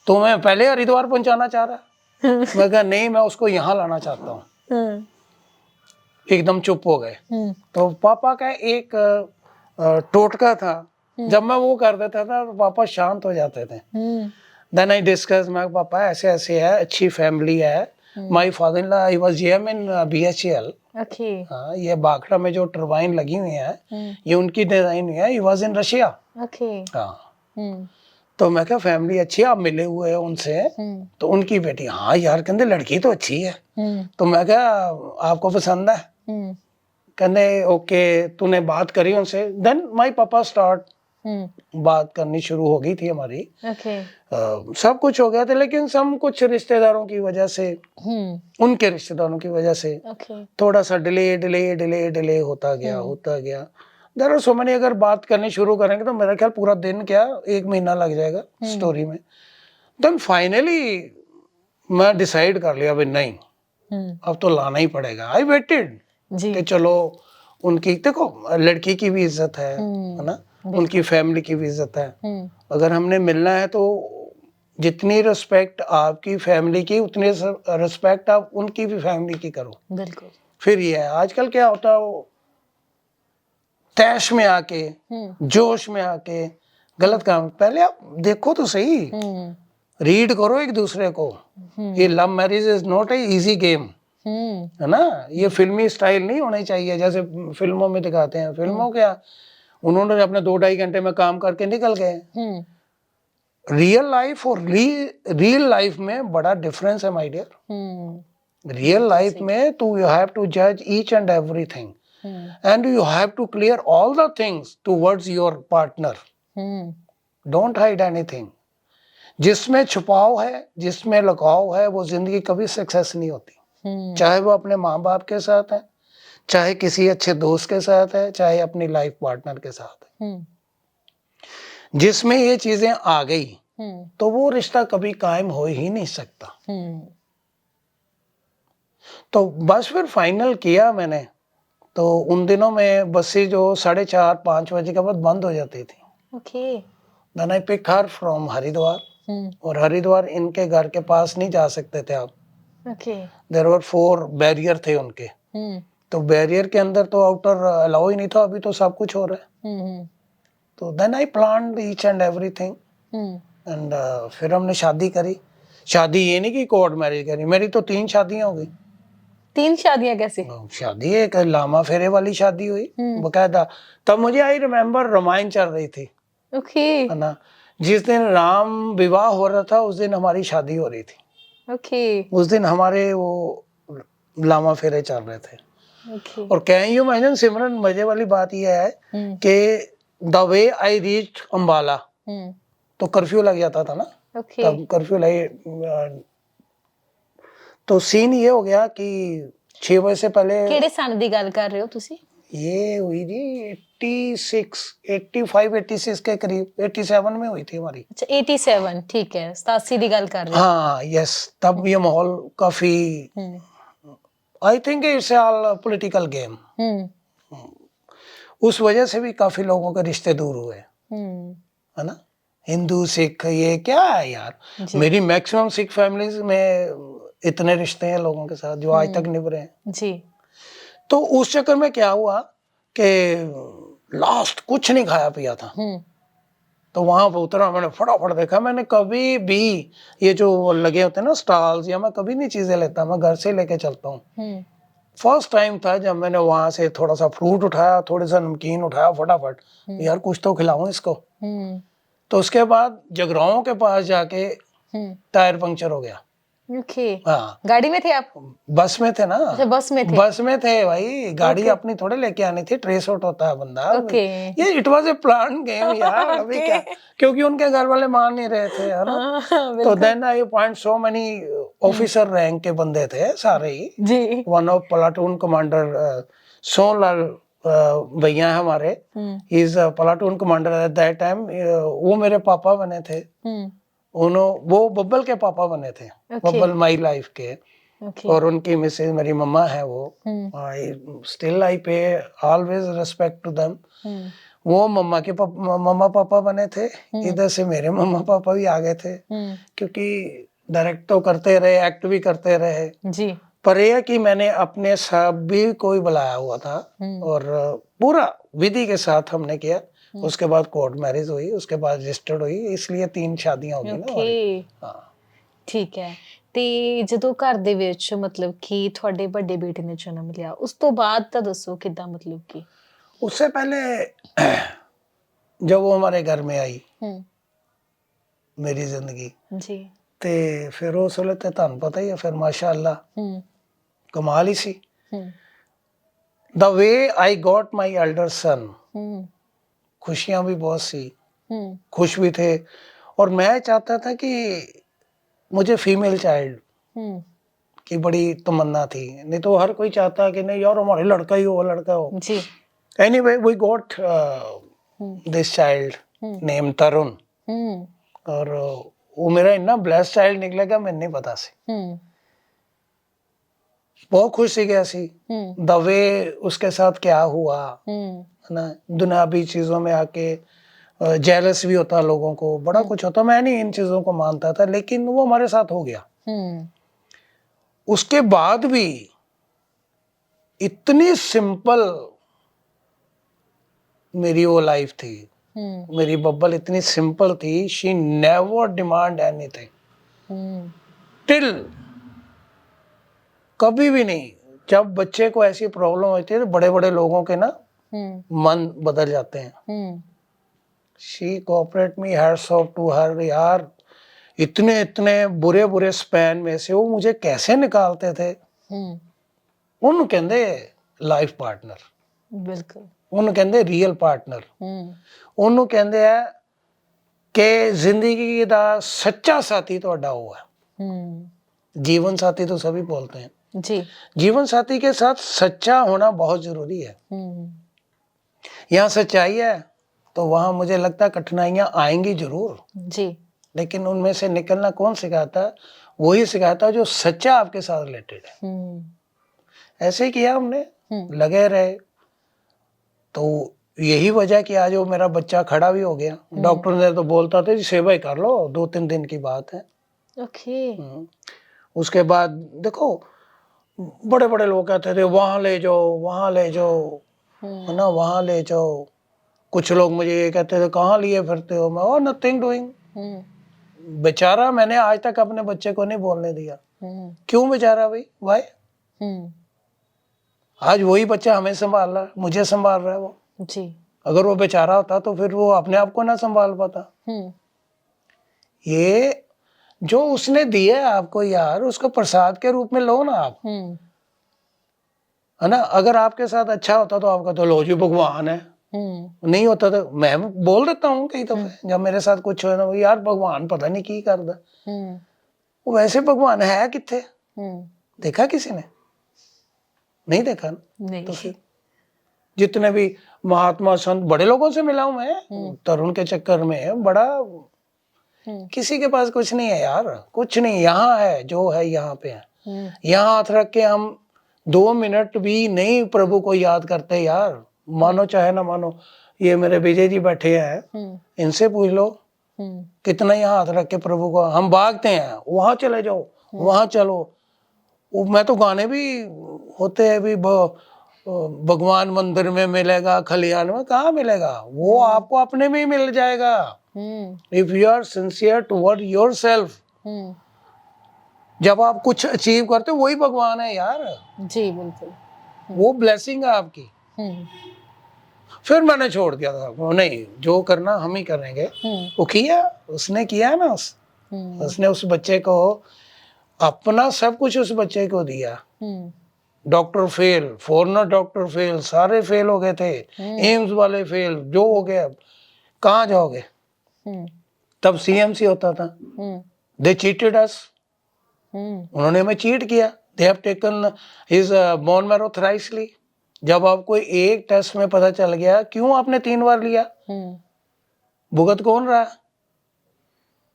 तो मैं पहले हरिद्वार पहुंचाना चाह रहा। मैं कहा नहीं मैं उसको यहाँ लाना चाहता हूँ। एकदम चुप हो गए। तो पापा का एक टोटका था, जब मैं वो कर देता था तो पापा शांत हो जाते थे। देन आई डिस्कस, मैं पापा ऐसे ऐसे है, अच्छी फैमिली है। My father in law he was GM in BHEL. हाँ, ये बाखड़ा में जो टरबाइन लगी हुई है ये उनकी डिजाइन है। He was in Russia. हाँ, तो मैं क्या फैमिली अच्छी है, आप मिले हुए हैं उनसे, तो उनकी बेटी, हाँ यार कहते लड़की तो अच्छी है। तो मैं क्या आपको पसंद है, कहते ओके, तूने बात करी उनसे। देन माय पापा स्टार्ट, बात करनी शुरू हो गई थी हमारी। सब कुछ हो गया था, लेकिन सब कुछ रिश्तेदारों की वजह से, उनके रिश्तेदारों की वजह से थोड़ा सा डिले होता गया। देयर आर सो मेनी, अगर बात करनी शुरू करेंगे तो मेरा ख्याल पूरा दिन क्या 1 महीना लग जाएगा स्टोरी में। देन फाइनली मैं डिसाइड कर लिया भाई नहीं, अब तो लाना ही पड़ेगा। आई वेटेड कि चलो उनकी, देखो लड़की की भी इज्जत है ना, उनकी फैमिली की भी इज्जत है। अगर हमने मिलना है तो जितनी रिस्पेक्ट आपकी फैमिली की उतनी रिस्पेक्ट आप उनकी भी फैमिली की करो। बिल्कुल। फिर ये है, आजकल क्या होता है, तैश में आके, जोश में आके गलत काम। पहले आप देखो तो सही, रीड करो एक दूसरे को। ये love marriage is not a easy game, है ना। ये फिल्मी स्टाइल नहीं होनी चाहिए जैसे फिल्मों में दिखाते हैं। फिल्मों क्या, उन्होंने अपने 2-2.5 घंटे में काम करके निकल गए। रियल लाइफ और रियल लाइफ में बड़ा डिफरेंस है माय डियर। रियल लाइफ में तू यू हैव टू जज each and everything and you have to clear all the things towards your partner. Don't hide anything. जिसमें छुपाव है, जिसमें लुकाव है, वो जिंदगी कभी सक्सेस नहीं होती। चाहे वो अपने माँ बाप के साथ है, चाहे किसी अच्छे दोस्त के साथ है, चाहे अपनी लाइफ पार्टनर के साथ है। जिसमें ये चीजें आ गई तो वो रिश्ता कभी कायम हो ही नहीं सकता। तो बस फिर फाइनल किया मैंने। तो उन दिनों में बसें जो 4:30-5 बजे के बाद बंद हो जाती थी। Okay. Then I pick her from Haridwar. और हरिद्वार इनके घर के पास नहीं जा सकते थे आप। ओके। देयर वर 4 बैरियर थे उनके। तो बैरियर के अंदर तो आउटर अलाउ ही नहीं था। अभी तो सब कुछ हो रहा है। तो then I planned each and everything and फिर हमने शादी करी। शादी ये नहीं कि कोर्ट मैरिज करी, मेरी तो 3 शादियां हो गई। 3 शादियां कैसे? शादी एक लामा फेरे वाली शादी हुई बकायदा। तब मुझे आई रिमेम्बर रामायण चल रही थी। ओके। है ना, जिस दिन राम विवाह हो रहा था उस दिन हमारी शादी हो रही थी। ओके। उस दिन हमारे वो लामा फेरे चल रहे थे। ओके। और कैन यू इमेजिन सिमरन, मजे वाली बात यह है कि the way I reached Ambala तो कर्फ्यू लग जाता था ना। ओके। तब कर्फ्यू लगे तो सीन ये हो गया कि 6 बजे से पहले। ਕਿਹੜੇ ਸਾਲ ਦੀ ਗੱਲ ਕਰ ਰਹੇ ਹੋ ਤੁਸੀਂ? ये हुई जी 86 85 86 के करीब, 87 में हुई थी हमारी। अच्छा 87, ठीक है, 87 ਦੀ ਗੱਲ कर रहे हो। हाँ यस, तब ये माहौल काफी, I think it's all political game. उस वजह से भी काफी लोगों के रिश्ते दूर हुए, है ना। हिंदू सिख ये क्या है यार। मेरी मैक्सिमम सिख फैमिलीज में इतने रिश्ते हैं लोगों के साथ जो आज तक निभ रहे हैं जी। तो उस चक्कर में क्या हुआ कि लास्ट कुछ नहीं खाया पिया था। तो वहां पर उतरा, मैंने फटाफट देखा। मैंने कभी भी ये जो लगे होते हैं ना स्टॉल्स, या मैं कभी नहीं चीजें लेता, मैं घर से लेके चलता हूँ। फर्स्ट टाइम था जब मैंने वहां से थोड़ा सा फ्रूट उठाया, थोड़ा सा नमकीन उठाया, फटाफट यार कुछ तो खिलाऊं इसको। तो उसके बाद जगराओं के पास जाके टायर पंक्चर हो गया। ओके। हाँ, गाड़ी में थे आप? बस में थे ना। अच्छा बस में थे। बस में थे भाई, गाड़ी अपनी थोड़े लेके आनी थी, ट्रेस आउट होता है बंदा। ओके। ये it was a plan game यार। अभी क्या, क्योंकि उनके घर वाले मान नहीं रहे थे, है ना। तो then I point so many officer rank के बंदे थे सारे ही जी। One of platoon commander Sonlal भैया हमारे, he is platoon commander at that time. वो मेरे पापा बने थे। वो बब्बल के पापा बने थे। बब्बल माई लाइफ के। और उनकी मिसेज मेरी मम्मा है वो। आई स्टिल आई पे ऑलवेज रिस्पेक्ट टू देम। वो मम्मा पापा बने थे। इधर से मेरे मम्मा पापा भी आ गए थे, क्योंकि डायरेक्ट तो करते रहे, एक्ट भी करते रहे जी। पर यह कि मैंने अपने सभी को ही बुलाया हुआ था और पूरा विधि के साथ हमने किया। उसके बाद कोर्ट मैरिज हुई, उसके बाद रजिस्टर्ड हुई, इसलिए 3 शादियां हो गई ना हमारी। हाँ ठीक है। ਤੇ ਜਦੋਂ ਘਰ ਦੇ ਵਿੱਚ ਮਤਲਬ ਕਿ ਤੁਹਾਡੇ ਵੱਡੇ ਬੇਟੇ ਨੇ ਜਨਮ ਲਿਆ, ਉਸ ਤੋਂ ਬਾਅਦ ਤਾਂ ਦੱਸੋ ਕਿਦਾਂ, मतलब कि उससे पहले जब वो हमारे घर में आई मेरी जिंदगी जी, ਤੇ ਫਿਰ ਉਸ ਵੇਲੇ ਤੇ ਤੁਹਾਨੂੰ ਪਤਾ ਹੀ ਹੈ, ਫਿਰ ਮਾਸ਼ਾਅੱਲਾ ਕਮਾਲ ਹੀ ਸੀ। The way I got my elder son, खुशियां भी बहुत सी, खुश भी थे। और मैं चाहता था कि मुझे फीमेल चाइल्ड की बड़ी तमन्ना थी। नहीं तो हर कोई चाहता है कि नहीं यार हमारे लड़का ही हो, लड़का हो जी। Anyway we got this child name Tarun. और वो मेरा इतना ब्लेस्ड चाइल्ड निकलेगा मैं नहीं पता सी। बहुत खुश सी गया सी द वे उसके साथ क्या हुआ, है ना। दुनियावी चीजों में आके जेलस भी होता लोगों को, बड़ा कुछ होता। मैं नहीं इन चीजों को मानता था, लेकिन वो हमारे साथ हो गया। उसके बाद भी इतनी सिंपल मेरी वो लाइफ थी। मेरी बब्बल इतनी सिंपल थी, she never demand anything till, कभी भी नहीं। जब बच्चे को ऐसी प्रॉब्लम होती है तो बड़े बड़े लोगों के ना मन बदल जाते हैं। She cooperate me, hats off to her यार। इतने इतने बुरे बुरे स्पैन में से वो मुझे कैसे निकालते थे। ਉਹਨੂੰ ਕਹਿੰਦੇ ਲਾਈਫ ਪਾਰਟਨਰ, ਬਿਲਕੁਲ। ਉਹਨੂੰ ਕਹਿੰਦੇ ਰੀਅਲ ਪਾਰਟਨਰ, ਉਹਨੂੰ ਕਹਿੰਦੇ ਆ ਕਿ ਜ਼ਿੰਦਗੀ ਦਾ ਸੱਚਾ ਸਾਥੀ ਤੁਹਾਡਾ ਉਹ है। जीवन साथी तो सभी बोलते हैं जी। जीवन साथी के साथ सच्चा होना बहुत जरूरी है। यहाँ सच्चाई है तो वहां मुझे लगता है कठिनाइयां आएंगी जरूर जी, लेकिन उनमें से निकलना कौन सिखाता है? वही सिखाता है जो सच्चा आपके साथ रिलेटेड है। ऐसे ही किया हमने, लगे रहे। तो यही वजह कि आज वो मेरा बच्चा खड़ा भी हो गया। डॉक्टर ने तो बोलता था जी सेवा ही कर लो, 2-3 दिन की बात है। ओके। उसके बाद देखो बड़े बड़े लोग कहते थे वहां ले जाओ, वहां ले जाओ, है ना, वहां ले जाओ। कुछ लोग मुझे ये कहते थे कहाँ लिए फिरते हो? मैं नथिंग डूइंग। बेचारा मैंने आज तक अपने बच्चे को नहीं बोलने दिया। क्यों बेचारा भाई? वाई? आज वही बच्चा हमें संभाल रहा है, मुझे संभाल रहा है वो जी। अगर वो बेचारा होता तो फिर वो अपने आप को ना संभाल पाता। ये जो उसने दिया है आपको यार, उसको प्रसाद के रूप में लो ना आप, है ना। अगर आपके साथ अच्छा होता तो आपका तो लो जी भगवान है, नहीं होता तो मैं बोल देता हूँ कई दफे जब मेरे साथ कुछ हो ना, यार भगवान पता नहीं की करदा। वो वैसे भगवान है किथे? देखा किसी ने? नहीं देखा ना। नहीं। तो फिर जितने भी महात्मा संत बड़े लोगों से मिला हूं मैं तरुण के चक्कर में, बड़ा किसी के पास कुछ नहीं है यार, कुछ नहीं। यहाँ है जो है, यहाँ पे है। यहाँ हाथ रख के हम 2 मिनट भी नहीं प्रभु को याद करते यार, मानो चाहे ना मानो। ये मेरे विजय जी बैठे हैं, इनसे पूछ लो कितना यहाँ हाथ रख के प्रभु को हम भागते हैं, वहां चले जाओ, वहां चलो। मैं तो गाने भी होते हैं भी भगवान मंदिर में मिलेगा, खलियान में कहाँ मिलेगा? वो आपको अपने में ही मिल जाएगा। If you are sincere toward yourself, जब आप कुछ अचीव करते हो वही भगवान है यार। जी बिल्कुल। वो ब्लेसिंग है आपकी। फिर मैंने छोड़ दिया था, नहीं जो करना हम ही करेंगे। वो किया, उसने किया ना, उसने उस बच्चे को अपना सब कुछ उस बच्चे को दिया। Doctor fail, foreigner doctor fail, सारे फेल हो गए थे, एम्स वाले फेल, जो हो गया। कहाँ जाओगे? तब सीएमसी होता था। दे चीटेड अस, उन्होंने हमें चीट किया। They have taken his bone marrow thricely. जब आपको एक टेस्ट में पता चल गया, क्यों आपने 3 बार लिया? भुगत कौन रहा?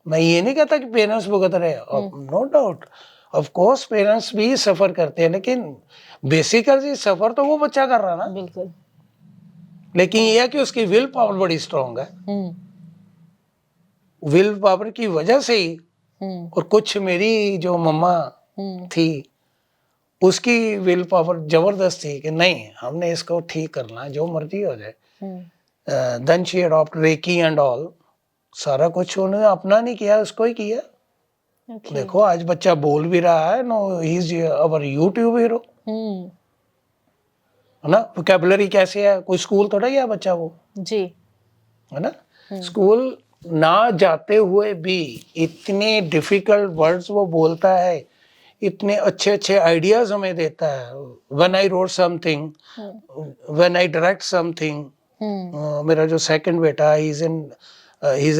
मैं ये नहीं कहता कि पेरेंट्स भुगत रहे, no doubt, of course parents भी सफर करते हैं, लेकिन बेसिकली सफर तो वो बच्चा कर रहा ना। बिल्कुल। लेकिन ये है कि उसकी विल पावर बड़ी स्ट्रांग है। विल पावर की वजह से ही, और कुछ मेरी जो मम्मा थी उसकी विल पावर जबरदस्त थी कि नहीं हमने इसको ठीक करना, जो मर्जी हो जाए। Then she adopt reiki and all, सारा कुछ उन्होंने अपना नहीं किया, उसको ही किया। देखो आज बच्चा बोल भी रहा है, no he is our YouTube hero, है ना। वोकैबुलरी कैसे है? कोई स्कूल थोड़ा गया बच्चा वो जी, है ना। स्कूल ना जाते हुए भी इतने डिफिकल्ट वर्ड्स वो बोलता है, इतने अच्छे अच्छे आइडियाज हमें देता है। When I wrote something, when I direct something. मेरा जो सेकंड बेटा he is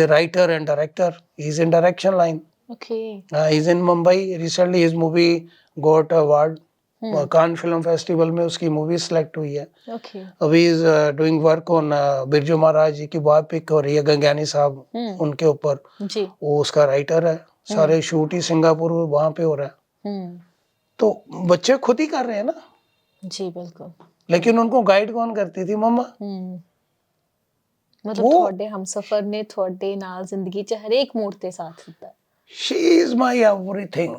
a writer and director, he is in direction line. He is in Mumbai, recently his movie got award, Cannes film festival में उसकी movie select हुई है। अभी is doing work on Birju Maharaj ji की biopic हो रही है, गंगानी साहब उनके ऊपर, वो उसका राइटर है। सारे शूट ही सिंगापुर वहां पे हो रहा है। तो बच्चे खुद ही कर रहे हैं ना। जी बिल्कुल। लेकिन उनको गाइड कौन करती थी? मम्मा। मतलब ਤੁਹਾਡੇ हमसफर ने ਤੁਹਾਡੇ ਨਾਲ ਜ਼ਿੰਦਗੀ 'ਚ ਹਰੇਕ ਮੋੜ ਤੇ ਸਾਥ ਦਿੱਤਾ। She is my everything.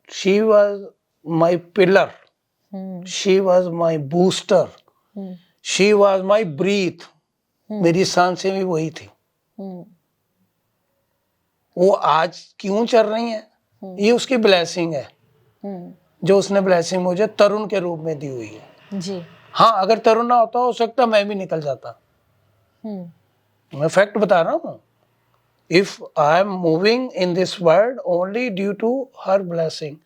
She was my pillar. She was my booster. She was my breath. मेरी सांसें भी वही थी। वो आज क्यों चल रही हैं? ये उसकी ब्लेसिंग है, जो उसने ब्लेसिंग मुझे तरुण के रूप में दी हुई है। जी। हाँ, अगर तरुण ना होता हो सकता मैं भी निकल जाता, मैं फैक्ट बता रहा हूँ. If I am moving in this world only due to her blessing.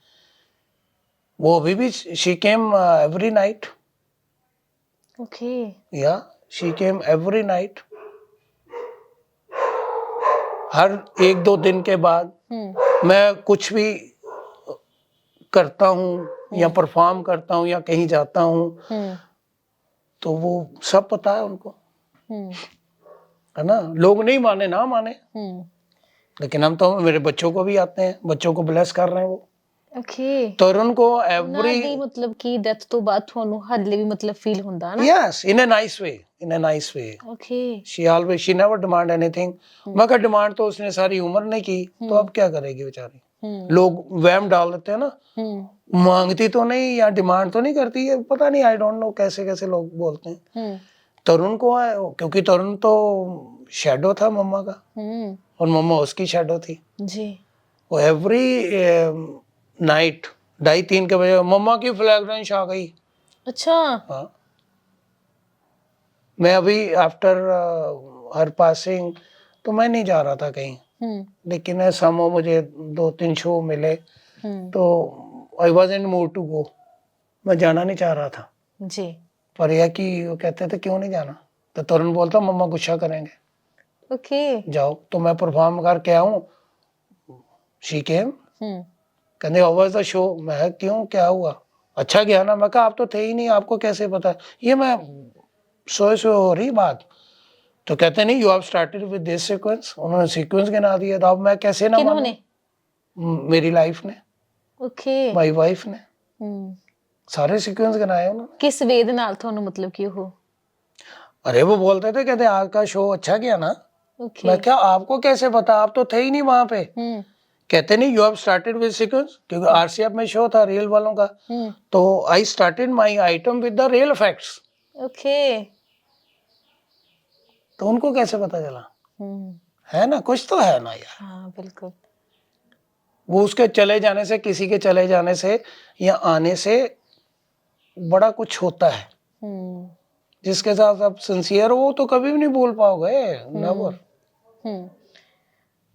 वो अभी भी she came every night. Okay. Yeah, she came every night. हर 1-2 दिन के बाद मैं कुछ भी करता हूँ या परफॉर्म करता हूँ या कहीं जाता हूँ तो वो सब पता है उनको, है ना. लोग नहीं माने ना माने, लेकिन हम तो मेरे बच्चों को भी आते हैं, बच्चों को ब्लेस कर रहे हैं वो. ਓਕੇ. तरुण को ਉਹਨਾਂ ਦੀ every ਮਤਲਬ ਕਿ ਡੈਥ ਤੋਂ ਬਾਅਦ ਤੁਹਾਨੂੰ ਹੱਲੇ ਵੀ ਮਤਲਬ ਫੀਲ ਹੁੰਦਾ ਹੈ ਨਾ? yes, in a nice way, in a nice way. Okay. she never demand anything. मैं कहा डिमांड तो उसने सारी उम्र नहीं की, तो अब क्या करेगी बेचारी. लोग वहम डाल देते हैं ना, मांगती तो नहीं या डिमांड तो नहीं करती है, पता नहीं, आई डोंट नो कैसे कैसे लोग बोलते हैं. तरुण को है, क्योंकि तरुण तो शैडो था मम्मा का और मम्मा उसकी शैडो थी जी. वो एवरी नाइट 2:30-3 के बजे मम्मा की फ्रेगरेंस आ गई. अच्छा. हाँ. मैं अभी आफ्टर हर पासिंग तो मैं नहीं जा रहा था कहीं, लेकिन समो मुझे 2-3 शो मिले तो I was in mood to go. मैं जाना नहीं चाह रहा था जी. पर यह कि वो कहते थे क्यों नहीं जाना, तो तरुण बोलता मम्मा गुस्सा करेंगे. ओके. जाओ. तो मैं परफॉर्म करके आऊं. शी केम, कहते हाउ वाज द शो. मैं क्यों, क्या हुआ, अच्छा गया ना. मैं कहा आप तो थे ही नहीं, आपको कैसे पता. ये मैं सोए हो रही बात. तो कहते नहीं, you have started with this sequence. उन्होंने सीक्वेंस गिना दिया. तो अब मैं कैसे ना मानूं. मेरी लाइफ ने, ओके. माय वाइफ ने सारे सीक्वेंस गिनाए उन्होंने. किस वे ਦੇ ਨਾਲ ਤੁਹਾਨੂੰ मतलब कि ਉਹ? अरे वो बोलते थे, कहते आज का शो अच्छा गया ना. ओके. मैं क्या, आपको कैसे पता, आप तो थे ही नहीं वहां पे. कहते नहीं, you have started with sequence, क्योंकि आरसीएफ में शो था रियल वालों का. तो I started my item with the real facts. Okay. तो उनको कैसे पता चला, है ना, कुछ तो है ना यार. हाँ बिल्कुल. वो उसके चले जाने से, किसी के चले जाने से या आने से बड़ा कुछ होता है. जिसके साथ आप सिंसियर हो तो कभी भी नहीं बोल पाओगे. नेवर.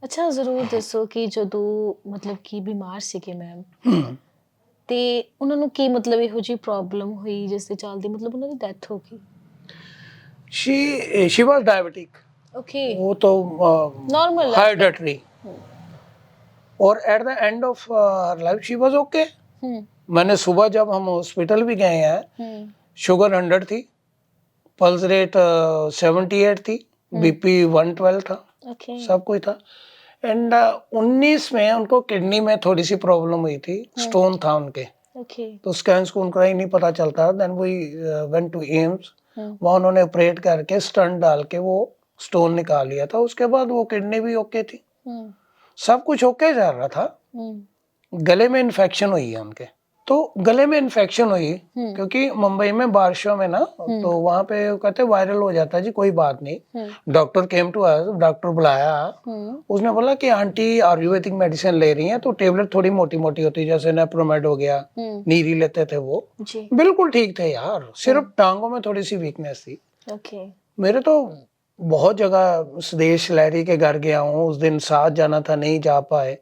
ਅੱਛਾ ਜ਼ਰੂਰ ਦੱਸੋ ਕਿ ਜਦੋਂ ਮਤਲਬ ਕਿ ਬਿਮਾਰ ਸੀਗੇ ਮੈਮ ਤੇ ਉਹਨਾਂ ਨੂੰ ਕੀ ਮਤਲਬ ਇਹੋ ਜਿਹੀ ਪ੍ਰੋਬਲਮ ਹੋਈ ਜਿਸ ਦੇ ਚੱਲਦੇ ਮਤਲਬ ਉਹਨਾਂ ਦੀ ਡੈਥ ਹੋ ਗਈ? she was diabetic. ओके. वो तो नॉर्मल hereditary. और at the end of life she was okay. मैंने सुबह जब हम हॉस्पिटल भी गए हैं, शुगर 100 थी, पल्स रेट 78 थी, बीपी 112 था. ओके. सब कुछ था. एंड 19 में उनको किडनी में थोड़ी सी प्रॉब्लम हुई थी, स्टोन था उनके. ओके. तो स्कैन्स को उनका ही नहीं पता चलता. Then we went to AIIMS. वहाँ उन्होंने ऑपरेट करके स्टंट डाल के वो स्टोन निकाल लिया था. उसके बाद वो किडनी भी ओके थी, सब कुछ ओके चल रहा था. गले में इन्फेक्शन हुई है उनके. तो गले में इन्फेक्शन हुई क्योंकि मुंबई में बारिशों में ना, तो वहाँ पे कहते वायरल हो जाता है जी, कोई बात नहीं. Doctor came to us, doctor बुलाया. उसने बोला कि आंटी आयुर्वेदिक मेडिसिन ले रही हैं तो टेबलेट थोड़ी मोटी मोटी होती है, जैसे नेप्रोमेड हो गया, नीरी लेते थे वो. बिल्कुल ठीक थे यार, सिर्फ टांगों में थोड़ी सी वीकनेस थी. ओके. मेरे तो बहुत जगह सुदेश लहरी के घर गया हूँ. उस दिन साथ जाना था, नहीं जा पाए.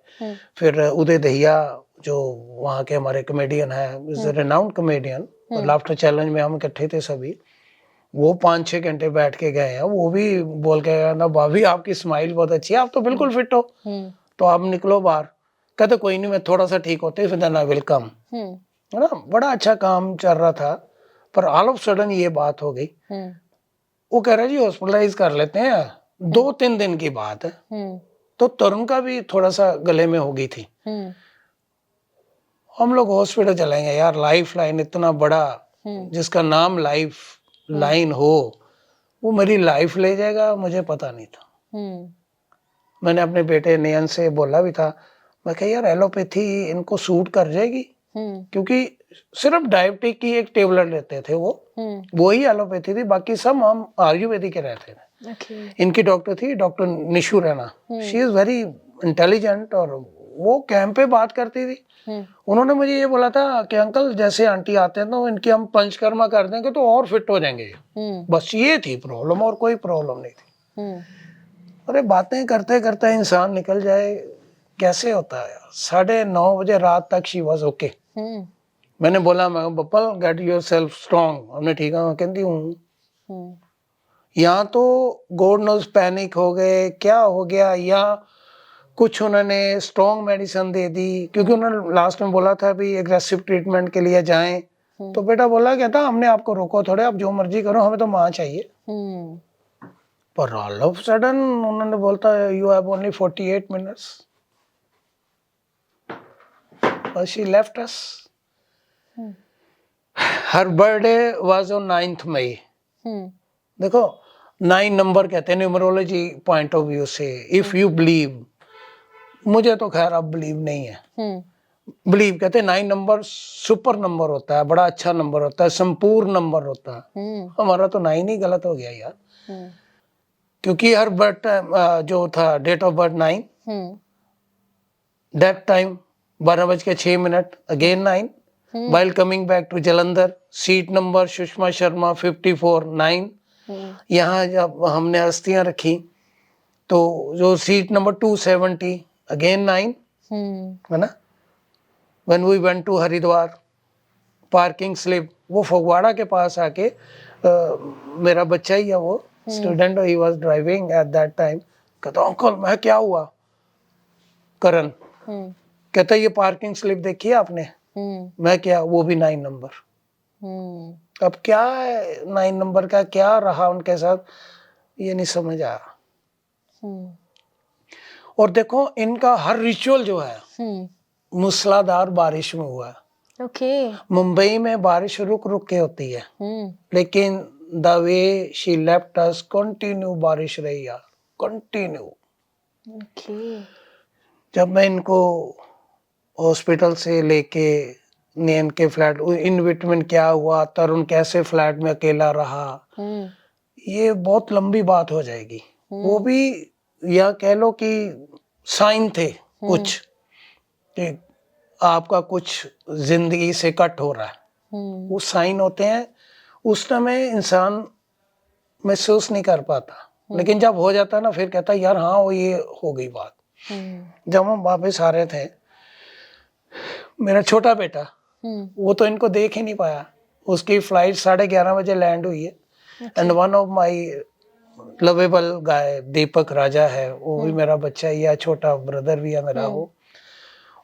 फिर उदय दहिया जो वहाँ के हमारे कॉमेडियन है, is a renowned comedian, laughter challenge में हम इकट्ठे थे सभी. वो 5-6 घंटे बैठ के गए हैं. वो भी बोल के गया ना, भाभी आपकी स्माइल बहुत अच्छी है, आप तो बिल्कुल फिट हो, तो आप निकलो बाहर. कहते कोई नहीं, मैं थोड़ा सा ठीक होते फिर देन आई विल कम. है ना, बड़ा अच्छा काम चल रहा था. पर ऑल ऑफ सडन ये बात हो गई. वो कह रहे जी हॉस्पिटलाइज कर लेते हैं. 2-3 दिन की बात है. तो तरुण का भी थोड़ा सा गले में हो गई थी. हम लोग हॉस्पिटल चलेंगे यार. लाइफ लाइन इतना बड़ा, जिसका नाम लाइफ लाइन हो, वो मेरी लाइफ ले जाएगा, मुझे पता नहीं था. मैंने अपने बेटे नयन से बोला भी था, मैं कहा यार एलोपैथी इनको सूट कर जाएगी, क्योंकि सिर्फ डायबिटिक की एक टेबलेट लेते थे वो ही एलोपैथी थी, बाकी सब हम आयुर्वेदिक के रहते थे. इनकी डॉक्टर थी doctor Nishu Raina. She is very intelligent और वो कैंप पे बात करती थी. उन्होंने मुझे ये बोला था कि अंकल जैसे आंटी आते हैं तो इनकी हम पंचकर्मा कर देंगे तो और फिट हो जाएंगे. बस ये थी प्रॉब्लम, और कोई प्रॉब्लम नहीं थी. अरे बातें करते करते इंसान निकल जाए, कैसे होता है यार। 9:30 रात तक शी वॉज ओके। मैंने बोला, मैं बप्पल गेट योर सेल्फ स्ट्रॉन्ग, हमने ठीक है कहती हूँ। यहाँ तो गॉड नोज पैनिक हो गए, क्या हो गया, या कुछ उन्होंने स्ट्रॉन्ग मेडिसिन दे दी, क्योंकि उन्होंने लास्ट में बोला था भी एग्रेसिव ट्रीटमेंट के लिए जाएं। तो बेटा बोला क्या था, हमने आपको रोको थोड़े, आप जो मर्जी करो, हमें तो माँ चाहिए। पर ऑल ऑफ सडन उन्होंने बोलता you have only 48 minutes, but she left us. Her birthday was on 9th May. देखो 9 नंबर कहते हैं न्यूमरोलॉजी पॉइंट ऑफ व्यू से, इफ यू बिलीव। मुझे तो खैर अब बिलीव नहीं है। बिलीव कहते हैं 9 नंबर सुपर नंबर होता है, बड़ा अच्छा नंबर होता है, संपूर्ण नंबर होता है। हमारा तो 9 ही गलत हो गया यार। क्योंकि हर बर्थ जो था date of birth 9, that time 12:06 again 9, while coming back to Jalandhar, seat number Sushma Sharma 54 9। यहाँ जब हमने अस्थियां रखी तो जो सीट नंबर 270 अगेन 9 है ना। when we went to Haridwar, parking slip, वो फगवाड़ा के पास आके मेरा बच्चा ही है वो student, he was driving eight that time. कहता अंकल मैं क्या हुआ, करण कहता ये पार्किंग स्लिप देखी है आपने? मैं क्या, वो भी 9 नंबर। अब क्या है 9 नंबर का क्या रहा उनके साथ, ये नहीं समझ आया। और देखो इनका हर रिचुअल जो है मूसलाधार बारिश में हुआ है। मुंबई में बारिश रुक रुक के होती है, लेकिन the way she left us continue बारिश रही यार, कंटिन्यू। जब मैं इनको हॉस्पिटल से लेके नैन के फ्लैट, इन बिटवीन क्या हुआ, तरुण कैसे फ्लैट में अकेला रहा, ये बहुत लंबी बात हो जाएगी। वो भी या कह लो कि साइन थे कुछ कि आपका कुछ जिंदगी से कट हो रहा है। वो साइन होते हैं, उस समय इंसान महसूस नहीं कर पाता, लेकिन जब हो जाता ना फिर कहता यार हाँ वो ये हो गई बात। जब हम वापस आ रहे थे, मेरा छोटा बेटा वो तो इनको देख ही नहीं पाया, उसकी फ्लाइट 11:30 लैंड हुई है। And one of my lovable guy Deepak Raja है, वो भी मेरा बच्चा ही है, छोटा ब्रदर भी है मेरा।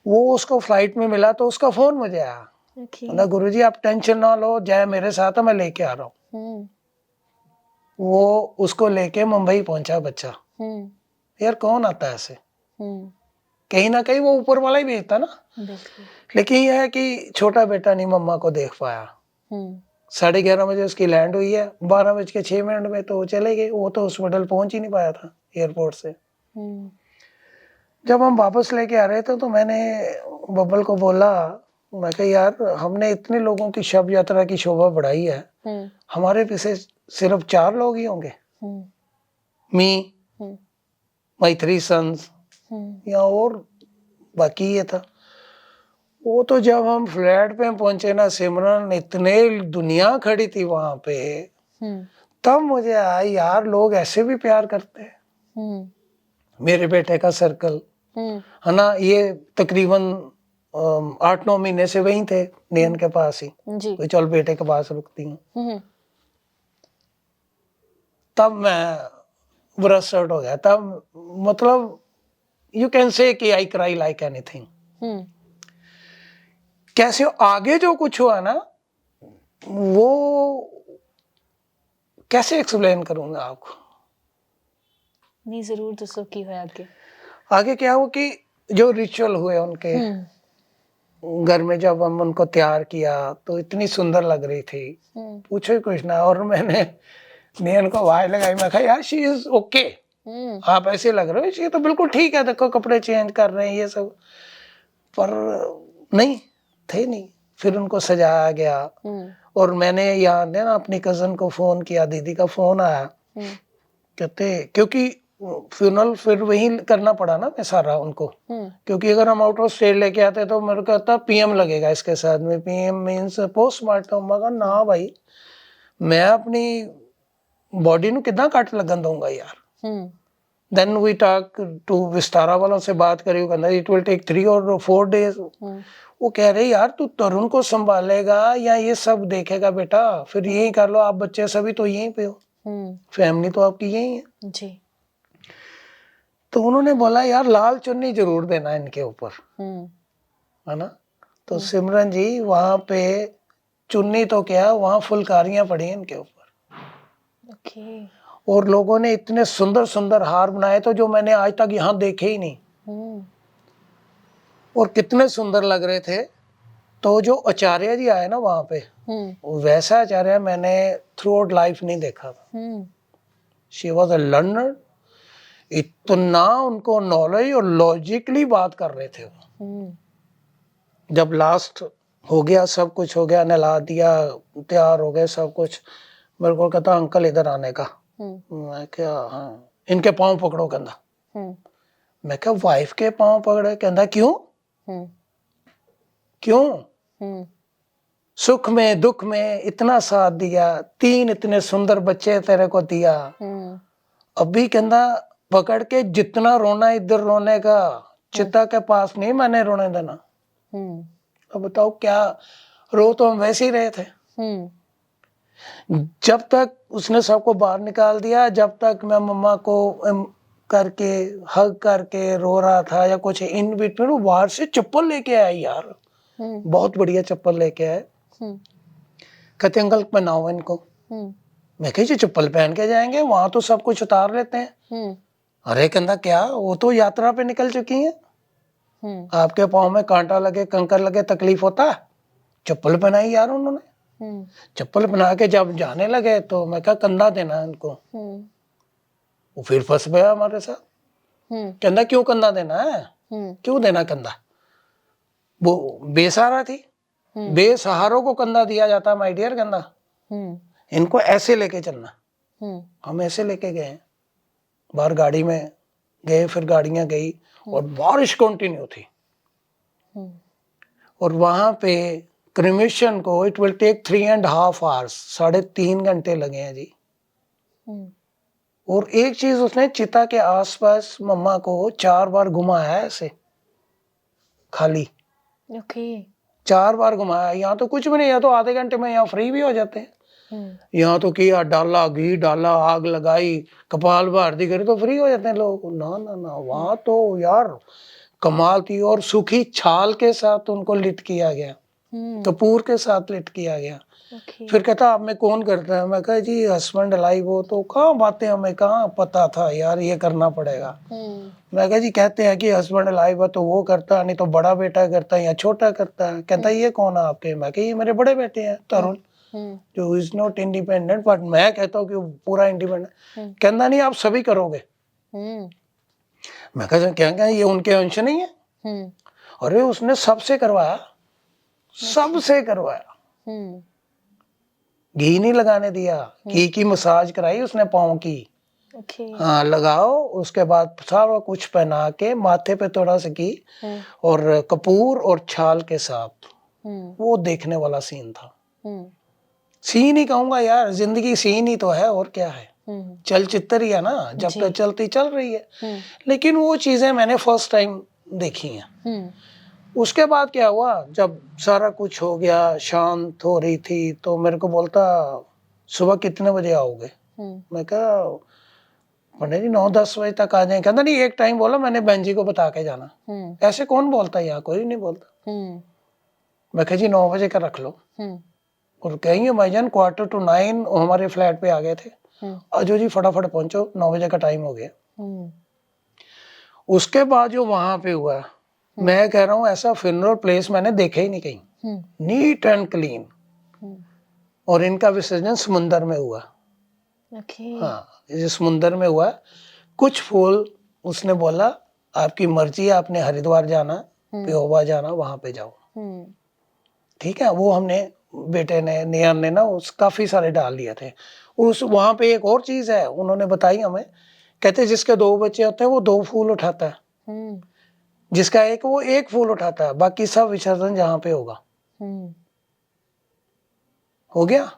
वो उसको फ्लाइट में मिला तो उसका फोन मुझे आया, बोला गुरुजी आप टेंशन ना लो, जय मेरे साथ है, मैं लेके आ रहा हूँ। वो उसको लेके मुंबई पहुंचा बच्चा। यार कौन आता है ऐसे, कहीं ना कहीं वो ऊपर वाला ही भेजता ना। लेकिन यह है कि छोटा बेटा नहीं मम्मा को देख पाया। 11:30 उसकी लैंड हुई है, 12:06 में तो चले गए। वो तो हॉस्पिटल पहुंच ही नहीं पाया था एयरपोर्ट से। जब हम वापस लेके आ रहे थे तो मैंने बब्बल को बोला, मैं कहा यार हमने इतने लोगों की शव यात्रा की शोभा बढ़ाई है, हमारे पीछे सिर्फ 4 लोग ही होंगे, मी, माय 3 सन्स, या और बाकी ये था। वो तो जब हम फ्लैट पे पहुंचे ना सिमरन, इतने दुनिया खड़ी थी वहां पे, तब मुझे आया यार लोग ऐसे भी प्यार करते हैं। मेरे बेटे का सर्कल है ना, ये तकरीबन 8-9 महीने से वहीं थे नैन के पास ही, तो चल बेटे के पास रुकती हूँ। तब मैं ब्रस्ट आउट हो गया, तब मतलब यू कैन से कि आई क्राई लाइक एनीथिंग। कैसे आगे जो कुछ हुआ ना, वो कैसे एक्सप्लेन करूंगा आपको। नहीं जरूर दोस्तों की है आगे क्या हुआ कि जो रिचुअल हुए उनके घर में, जब हम उनको तैयार किया तो इतनी सुंदर लग रही थी, पूछो ही कुछ ना। और मैंने नैन को आवाज लगाई, मैं कहा यार शी इज ओके, आप ऐसे लग रहे हो, ये तो बिल्कुल ठीक है, देखो कपड़े चेंज कर रहे हैं ये सब, पर नहीं थे नहीं। फिर उनको सजाया गया। और मैंने यहाँ ना अपनी कजन को फोन किया, दीदी का फोन आया, कहते क्योंकि फ्यूनरल फिर वही करना पड़ा ना मैं सारा उनको, क्योंकि अगर हम आउट ऑफ स्टेट लेके आते तो मेरे को कहता पीएम लगेगा इसके साथ में, पीएम मीन्स पोस्टमार्टम। मगर ना भाई, मैं अपनी बॉडी ਨੂੰ ਕਿਦਾਂ ਕੱਟ ਲੱਗਣ ਦਊਂਗਾ यार। Then we talk to Vistara वालों से बात करी, वो कहता it will take 3 or 4 days। वो कह रहे यार तू तरुण को संभालेगा या ये सब देखेगा बेटा, फिर यही कर लो, आप बच्चे सभी तो यहीं पे हो, फैमिली तो आपकी यही है जी। तो उन्होंने बोला यार लाल चुन्नी जरूर देना इनके ऊपर, है ना। तो सिमरन जी वहां पे चुन्नी तो क्या, वहां फुलकारियां पड़ी इनके ऊपर। ओके। और लोगों ने इतने सुंदर सुंदर हार बनाए तो जो मैंने आज तक यहाँ देखे ही नहीं, और कितने सुंदर लग रहे थे। तो जो आचार्य जी आए ना वहां पे, वैसा आचार्य मैंने थ्रू आउट लाइफ नहीं देखा था। शी वॉज अ लर्नर, इतना उनको नॉलेज और लॉजिकली बात कर रहे थे वो। जब लास्ट हो गया, सब कुछ हो गया, नहला दिया, तैयार हो गए सब कुछ, मेरे को कहता अंकल इधर आने का। मैं क्या, हाँ इनके पाँव पकड़ो कहता। मैं क्या वाइफ के पाँव पकड़े? कहता क्यों? क्यों? सुख में दुख में इतना साथ दिया, 3 इतने सुंदर बच्चे तेरे को दिया, अभी कहता पकड़ के जितना रोना इधर रोने का, चिता के पास नहीं मैंने रोने देना। अब बताओ क्या, रो तो हम वैसे ही रहे थे। जब तक उसने सबको बाहर निकाल दिया, जब तक मैं मम्मा को करके हग करके रो रहा था या कुछ, इन बिटवीन वो बाहर से चप्पल लेके आए यार, बहुत बढ़िया चप्पल लेके आए। कहते अंकल पहनाओ इनको। मैं कही जी चप्पल पहन के जाएंगे, वहां तो सब कुछ उतार लेते हैं। अरे कहता क्या, वो तो यात्रा पे निकल चुकी हैं, आपके पाँव में कांटा लगे कंकर लगे तकलीफ होता है? चप्पल पहनाई यार उन्होंने। चप्पल पहना के जब जाने लगे तो मैं कहा कंधा देना है उनको। वो फिर फंस गया हमारे साथ। कहता क्यों कंधा देना है? क्यों देना कंधा? वो बेसहारा थी, बेसहारों को कंधा दिया जाता माय डियर, कंधा इनको ऐसे लेके चलना। हम ऐसे लेके गए, बाहर गाड़ी में गए, फिर गाड़ियां गई और बारिश कंटिन्यू थी, और वहां पे क्रिमेशन को इट विल टेक 3.5 hours, 3.5 घंटे लगे हैं जी। और एक चीज उसने चिता के आसपास मम्मा को 4 बार घुमाया ऐसे खाली। ओके। 4 बार घुमाया। यहाँ तो कुछ भी नहीं, यहाँ तो आधे घंटे में यहाँ फ्री भी हो जाते हैं। यहाँ तो किया, डाला घी डाला, आग लगाई, कपाल भारती करी तो फ्री हो जाते हैं लोग। ना ना ना, वहां तो यार कमाल थी। और सूखी छाल के साथ उनको लिट किया गया, कपूर के साथ लिट किया गया। फिर कहता आप में कौन करता है? मैं कहा जी हस्बैंड अलाइव हो। तो कहाँ बातें, हमें कहाँ पता था यार ये करना पड़ेगा। मैं कहा जी कहते हैं कि हस्बैंड अलाइव है तो वो करता, नहीं तो बड़ा बेटा करता है या छोटा करता है। कहता ये कौन है आपके? मैं कहा ये मेरे बड़े बेटे हैं तरुण, जो इज नॉट इंडिपेंडेंट, बट मैं कहता हूँ कि पूरा इंडिपेंडेंट। कहता नहीं आप सभी करोगे। मैं कहा क्या ये उनके अंश नहीं है? अरे उसने सबसे करवाया, सबसे करवाया, घी नहीं लगाने दिया, घी की मसाज कराई उसने पाँव की। हाँ लगाओ, उसके बाद सारा कुछ पहना के माथे पे थोड़ा सा घी और कपूर और छाल के साथ। वो देखने वाला सीन था। सीन ही कहूंगा यार, जिंदगी सीन ही तो है, और क्या है, चलचित्र ही है ना, जब तक चलती चल रही है। लेकिन वो चीजें मैंने फर्स्ट टाइम देखी हैं। उसके बाद क्या हुआ, जब सारा कुछ हो गया, शांत हो रही थी, तो मेरे को बोलता सुबह कितने बजे आओगे? मैं कहा पंडित जी 9-10 बजे तक आ जाए। कहता नहीं एक टाइम बोला मैंने बहन जी को बता के जाना। ऐसे कौन बोलता है? यहाँ कोई नहीं बोलता। मैं कहा जी 9 बजे का रख लो। और कहेंगे भाईजान 8:45 हमारे फ्लैट पे आ गए थे। अजो जी फटाफट पहुंचो, 9 बजे का टाइम हो गया। उसके बाद जो वहां पे हुआ, मैं कह रहा हूँ ऐसा फ्यूनरल प्लेस मैंने देखा ही नहीं कहीं, नीट एंड क्लीन। और इनका विसर्जन समुंदर में हुआ। हाँ ये समुंदर में हुआ। कुछ फूल उसने बोला आपकी मर्जी है, आपने हरिद्वार जाना, प्योबा जाना, वहां पे जाओ। ठीक है, वो हमने बेटे ने, नियन ने ना उस काफी सारे डाल दिए थे। उस वहां पे एक और चीज है उन्होंने बताई हमें, कहते जिसके 2 बच्चे होते हैं वो 2 फूल उठाता है, जिसका एक वो 1 फूल उठाता है, बाकी सब विसर्जन जहाँ पे होगा। हो गया।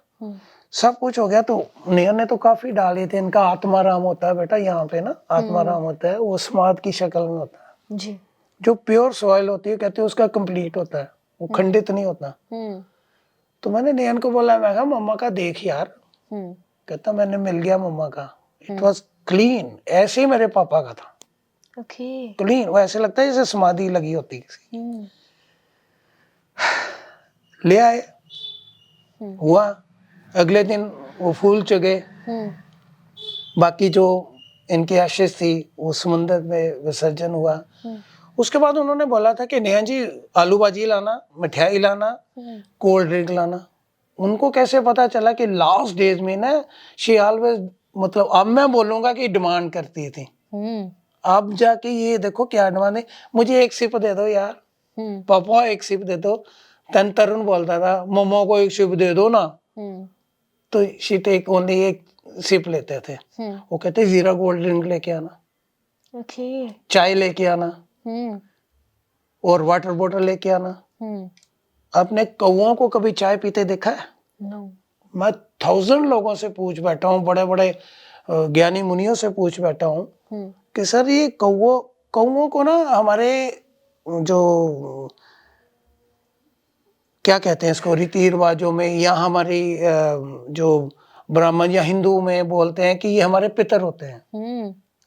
सब कुछ हो गया। तो नेहन ने तो काफी डाले थे, इनका आत्माराम होता है बेटा यहाँ पे ना, आत्माराम होता है, वो समाध की शक्ल में होता है जी। जो प्योर सॉइल होती है, कहते हैं उसका कंप्लीट होता है, वो खंडित नहीं होता। तो मैंने नेहन को बोला, मैं कहा मम्मा का देख यार। कहता मैंने मिल गया मम्मा का, इट वॉज क्लीन, ऐसे ही मेरे पापा का था, ओके। क्लीन, वो ऐसे लगता है जैसे समाधि लगी होती किसी। ले आए, हुआ, अगले दिन वो फूल चुगे, बाकी जो इनकी एशेज थी वो समुद्र में विसर्जन हुआ। उसके बाद उन्होंने बोला था कि नेहा जी आलू भाजी लाना, मिठाई लाना, कोल्ड ड्रिंक लाना। उनको कैसे पता चला कि लास्ट डेज में ना शी ऑलवेज, मतलब अब मैं बोलूंगा कि डिमांड करती थी। अब जाके ये देखो क्या डिमांड है, मुझे एक सिप दे दो यार, पापा एक सिप दे दो। तन तरुण बोलता था मम्मा को एक सिप दे दो ना, तो शी टेक ओनली एक सिप लेते थे। वो कहते जीरा कोल्ड ड्रिंक लेके आना, ओके। चाय लेके आना, और वाटर बोतल लेके आना। आपने कौओं को कभी चाय पीते देखा है? नो। मैं 1000 लोगों से पूछ बैठा हूँ, बड़े बड़े ज्ञानी मुनियों से पूछ बैठा हूँ कि सर ये कौओं को ना हमारे जो क्या कहते हैं इसको, रीति रिवाजों में या हमारी जो ब्राह्मण या हिंदू में बोलते हैं कि ये हमारे पितर होते हैं,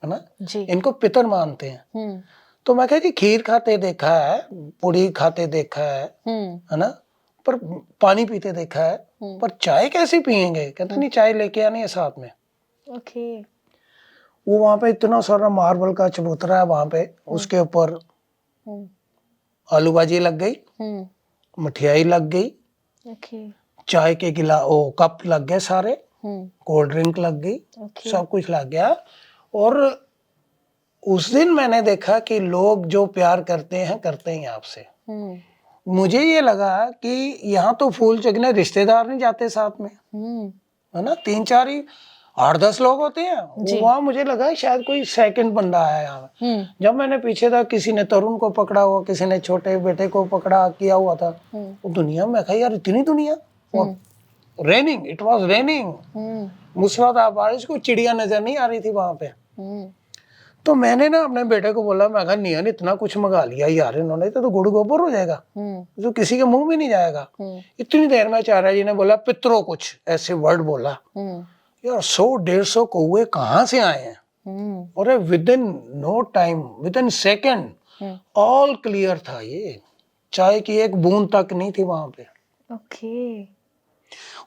है ना जी। इनको पितर मानते हैं। तो मैं कहा कि खीर खाते देखा है, पूड़ी खाते देखा है ना, पर पानी पीते देखा है, पर चाय कैसे पियेंगे? कहते नहीं चाय लेके आनी है साथ में। ओके। वो वहां पे इतना सारा मार्बल का चबूतरा है वहां पे, उसके ऊपर आलू भाजी लग गई, मिठाई लग गई, ओके। चाय के गिला ओ कप लग गए सारे, कोल्ड ड्रिंक लग गई, सब कुछ लग गया। और उस दिन मैंने देखा कि लोग जो प्यार करते हैं आपसे। मुझे ये लगा कि यहाँ तो फूल चगने रिश्तेदार नहीं जाते साथ में, है ना, 3-4 ही 8-10 लोग होते हैं वहाँ। मुझे लगा शायद कोई सेकंड बंदा आया यहाँ। जब मैंने पीछे था, किसी ने तरुण को पकड़ा हुआ, किसी ने छोटे बेटे को पकड़ा किया हुआ था। वो दुनिया में कहा यार इतनी दुनिया, और रेनिंग, इट वाज रेनिंग, मूसलाधार बारिश, को चिड़िया नजर नहीं आ रही थी वहां पे। तो मैंने ना अपने बेटे को बोला, मैं कहा नियन इतना कुछ मंगा लिया यार इन्होंने, तो गुड़ गोबर हो जाएगा, जो किसी के मुंह में नहीं जाएगा। इतनी देर में आचार्य जी ने बोला पितरों, कुछ ऐसे वर्ड बोला। यार 100-150 कौवे कहाँ से आए हैं, और within no time, within second all clear था। ये चाय की एक बूंद तक नहीं थी वहां पे। ओके।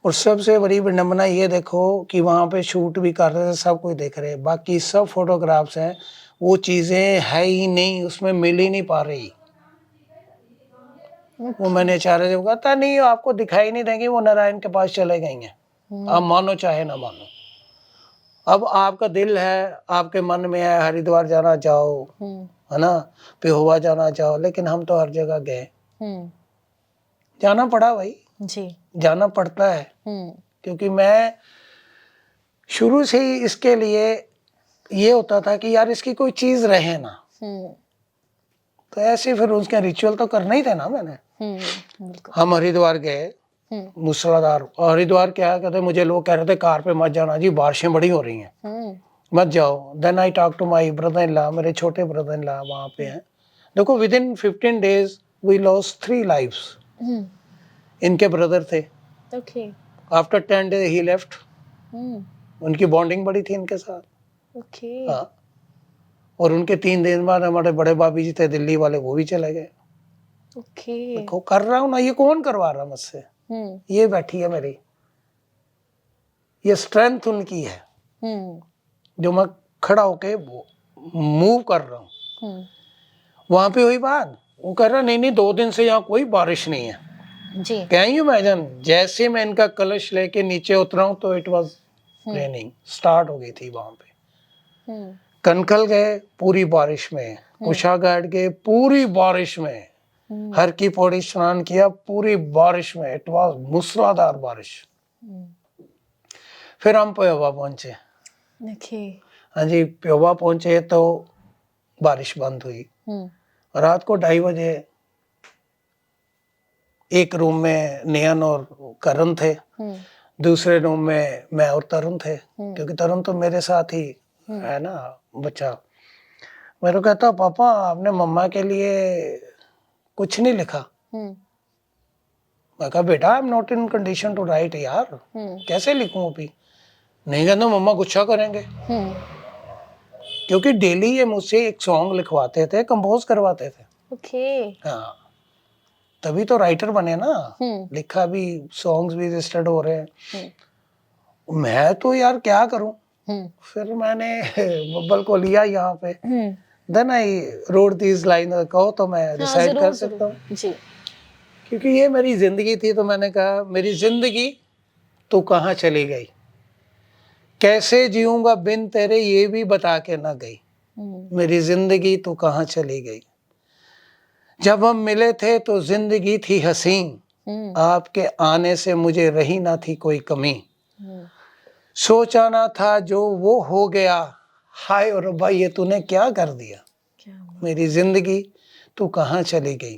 और सबसे बड़ी विडंबना ये देखो कि वहां पे शूट भी कर रहे थे, सब कुछ देख रहे, बाकी सब फोटोग्राफ्स हैं, वो चीजें है ही नहीं, उसमें मिल ही नहीं पा रही। वो मैंने आचार्य जी को कहा था नहीं आपको दिखाई नहीं देंगे, वो नारायण के पास चले गई हैं, आप मानो चाहे ना मानो। अब आपका दिल है, आपके मन में है हरिद्वार जाना चाहो, है ना, पेहोवा जाना चाहो, लेकिन हम तो हर जगह गए, जाना पड़ा भाई जी, जाना पड़ता है। क्योंकि मैं शुरू से ही इसके लिए ये होता था कि यार इसकी कोई चीज रहे ना, तो ऐसे फिर उसके रिचुअल तो करना ही थे ना मैंने। हम हरिद्वार गए, मूसलाधार, हरिद्वार क्या कहते, मुझे लोग कह रहे थे कार पे मत जाना जी, बारिशें बड़ी हो रही हैं, मत जाओ। Then I talk to my brother in law, मेरे छोटे ब्रदर इन लॉ वहाँ पे हैं। देखो within 15 days we lost 3 lives। इनके ब्रदर थे। आफ्टर 10 days ही लेफ्ट। उनकी बॉन्डिंग बड़ी थी इनके साथ। हाँ, और उनके 3 दिन बाद हमारे बड़े भाभी जी थे दिल्ली वाले, वो भी चले गए। देखो कर रहा हूँ ना, ये कौन करवा रहा मुझसे, ये बैठी है मेरी, ये स्ट्रेंथ उनकी है जो मैं खड़ा होके मूव कर रहा हूँ। वहां पे वही बात, वो कह रहा नहीं 2 दिन से यहाँ कोई बारिश नहीं है जी। कैन यू इमेजिन, जैसे मैं इनका कलश लेके नीचे उतरा हूँ तो इट वाज रेनिंग स्टार्ट हो गई थी वहां पे। कनखल गए पूरी बारिश में, कुशाघाट गए पूरी बारिश में, हर की पौड़ी स्नान किया पूरी बारिश में, इट वाज मूसलाधार बारिश। फिर हम प्योवा पहुंचे। हाँ जी, प्योवा पहुंचे तो बारिश बंद हुई। रात को 2:30 बजे एक रूम में नेहन और करण थे, दूसरे रूम में मैं और तरुण थे, क्योंकि तरुण तो मेरे साथ ही है ना बच्चा। मेरे को कहता, पापा आपने मम्मा के लिए कुछ नहीं लिखा। मैं कहा, बेटा I am not in condition to write यार, कैसे लिखूं अभी। नहीं, कहना मम्मा गुस्सा करेंगे। क्योंकि डेली ये मुझसे एक सॉन्ग लिखवाते थे, कंपोज करवाते थे। ओके। हाँ, तभी तो राइटर बने ना। लिखा भी, सॉन्ग्स भी रजिस्टर्ड हो रहे हैं। मैं तो यार क्या करूं। फिर मैंने बब्बल को लिया यहाँ पे, then I read this line. कहो तो मैं डिसाइड कर सकता हूँ जी। क्योंकि ये मेरी जिंदगी थी। तो मैंने कहा, मेरी जिंदगी तू कहाँ चली गई, कैसे जीऊंगा बिन तेरे ये भी बता के ना गई। मेरी जिंदगी तू कहाँ चली गई, जब हम मिले थे तो जिंदगी थी हसीन, आपके आने से मुझे रही ना थी कोई कमी। सोचा ना था जो वो हो गया, हाय और रब्बा ये तूने क्या कर दिया। मेरी जिंदगी तू कहाँ चली गई।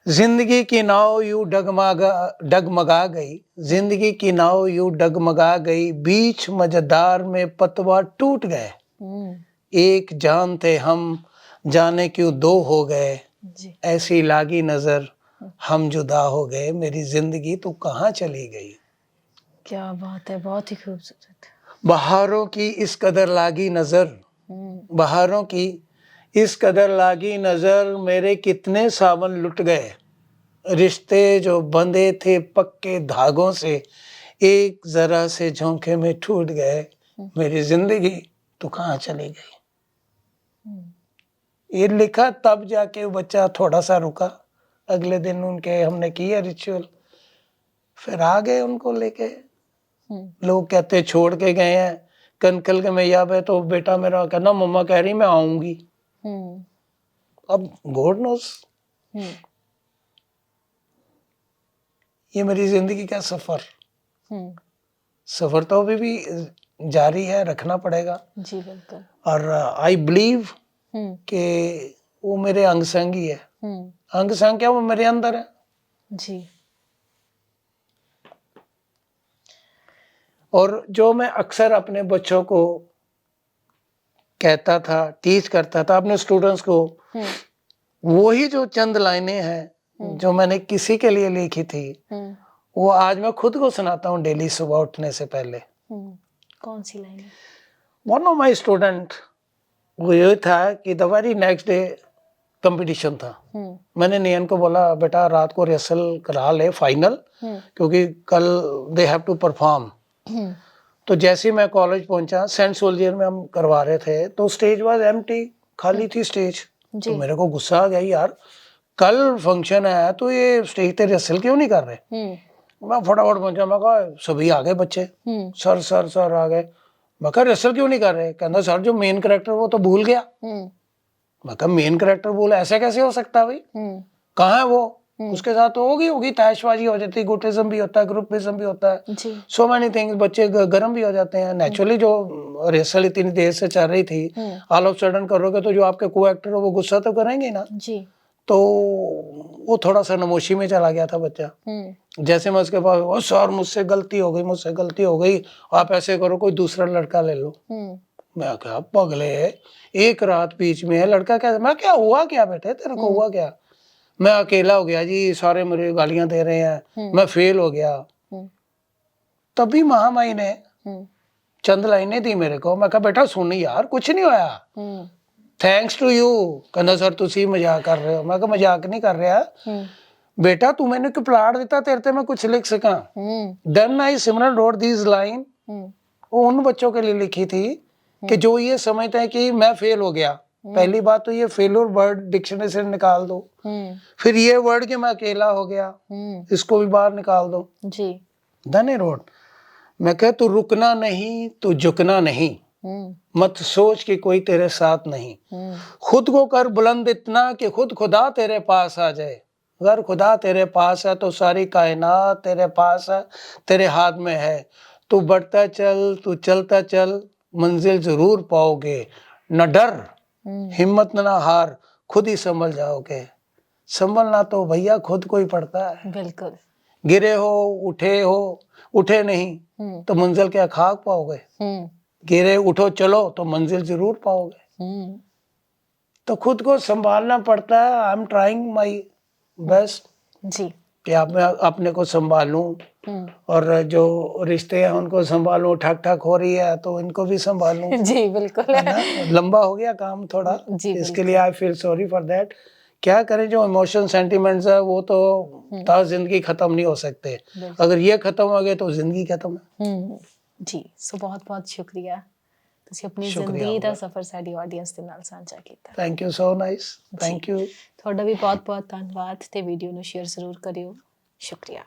जिंदगी की नाव यूं डगमगा गई, जिंदगी की नाव यूं डगमगा गई, बीच मझधार में पतवार टूट गए। एक जान थे हम, जाने क्यों दो हो गए, ऐसी लागी नजर हम जुदा हो गए। मेरी जिंदगी तू कहाँ चली गई। क्या बात है, बहुत ही खूबसूरत। बहारों की इस कदर लागी नजर, बहारों की इस कदर लागी नजर, मेरे कितने सावन लुट गए। रिश्ते जो बंधे थे पक्के धागों से, एक जरा से झोंके में टूट गए। मेरी जिंदगी तू कहाँ चली गई। ये लिखा तब जाके बच्चा थोड़ा सा रुका। अगले दिन उनके हमने किया रिचुअल, फिर आ गए उनको लेके। लोग कहते छोड़ के गए हैं कनकल के मैया पे, तो बेटा मेरा कहना मम्मा कह रही मैं आऊंगी। अब गॉड नोस। ये मेरी जिंदगी का सफर, सफर तो अभी भी जारी है, रखना पड़ेगा जी बिल्कुल। और आई बिलीव कि वो मेरे अंग संग ही है। अंग संग क्या, वो मेरे अंदर है जी। और जो मैं अक्सर अपने बच्चों को कहता था, टीच करता था अपने स्टूडेंट्स को, वही जो चंद लाइनें हैं जो मैंने किसी के लिए लिखी थी, वो आज मैं खुद को सुनाता हूँ डेली सुबह उठने से पहले। कौन सी line? One of my student, वो ये था कि the very next day competition था। मैंने नियन को बोला बेटा रात को रिहर्सल करा ले फाइनल, क्योंकि कल दे हैव टू परफॉर्म। तो जैसे ही मैं कॉलेज पहुंचा, सेंट सोल्जर में हम करवा रहे थे, तो स्टेज वाज एम्प्टी, खाली थी स्टेज। तो मेरे को गुस्सा आ गया, यार कल फंक्शन है तो ये स्टेज पे रिहर्सल क्यों नहीं कर रहे। मैं फटाफट पहुंचा, मैं कहा सभी आ गए बच्चे, सर सर सर आ गए। मैं कहा रिहर्सल क्यों नहीं कर रहे। कहना सर जो मेन कैरेक्टर वो तो भूल गया। मैं कहा मेन कैरेक्टर भूल, ऐसे कैसे हो सकता भाई, कहाँ है वो। उसके साथ तो होगी तैशबाजी हो जाती है, गुटिज्म भी होता है, ग्रुपिज्म भी होता है, सो मेनी थिंग्स। बच्चे गर्म भी हो जाते हैं नेचुरली। जो रिहर्सल इतनी देर से चल रही थी, ऑल ऑफ सडन करोगे तो जो आपके को एक्टर हो वो गुस्सा तो करेंगे ना जी। तो वो थोड़ा सा नमोशी में चला गया था बच्चा। जैसे मैं उसके पास, ओ सर मुझसे गलती हो गई, आप ऐसे करो कोई दूसरा लड़का ले लो। मैं क्या पगले, एक रात बीच में है, लड़का क्या। मैं क्या हुआ क्या बेटे, तेरे को हुआ क्या। मैं अकेला हो गया जी, सारे मुझे गालियां दे रहे हैं, मैं फेल हो गया। तभी महामाई ने चंद लाइनें दी मेरे को। मैं कहा बेटा सुन यार, कुछ नहीं होया, थैंक्स टू यू। कहना सर तुसी मजाक कर रहे हो। मैं कहा मजाक नहीं कर रहा बेटा, तू मैंने क्यों प्लाट दिता तेरे ते मैं कुछ लिख सका। Then I Simran read this line, उन बच्चों के लिए लिखी थी कि जो ये समझते हैं कि मैं फेल हो गया। पहली बात तो ये फेलियर वर्ड डिक्शनरी से निकाल दो, फिर ये वर्ड कि मैं अकेला हो गया, इसको भी बाहर निकाल दो जी। धने रोड, मैं कह तू रुकना नहीं, तू झुकना नहीं, मत सोच कि कोई तेरे साथ नहीं, खुद को कर बुलंद इतना कि खुद खुदा तेरे पास आ जाए। अगर खुदा तेरे पास है तो सारी कायनात तेरे पास है, तेरे हाथ में है। तू बढ़ता चल, तू चलता चल, मंजिल जरूर पाओगे। न डर, हिम्मत ना हार, खुद ही संभल जाओगे। संभलना तो भैया खुद को ही पड़ता है। बिल्कुल। गिरे हो, उठे नहीं तो मंजिल क्या खाक पाओगे। गिरे उठो चलो तो मंजिल जरूर पाओगे। तो खुद को संभालना पड़ता है। I am trying my best जी कि आप मैं अपने को संभालूं और जो रिश्ते हैं उनको संभालूं। ठक ठक हो रही है तो इनको भी संभालूं, जी बिल्कुल है ना। लंबा हो गया काम थोड़ा, जी इसके लिए I feel sorry for that. क्या करें, जो इमोशन सेंटिमेंट्स है वो तो ता जिंदगी खत्म नहीं हो सकते। अगर ये खत्म हो गए तो जिंदगी खत्म है। जी सो बहुत बहुत शुक्रिया, ਤੁਸੀਂ ਆਪਣੀ ਸ਼ੁਕਰੀਆ ਜ਼ਿੰਦਗੀ ਦਾ ਹੋਗਾ। ਸਫ਼ਰ ਸਾਡੀ ਆਡੀਅנס ਦੇ ਨਾਲ ਸਾਂਝਾ ਕੀਤਾ। Thank you so nice, thank you. ਤੁਹਾਡਾ ਵੀ ਬਹੁਤ ਬਹੁਤ ਧੰਨਵਾਦ ਤੇ ਵੀਡੀਓ ਨੂੰ ਸ਼ੇਅਰ ਜ਼ਰੂਰ ਕਰਿਓ। ਸ਼ੁਕਰੀਆ।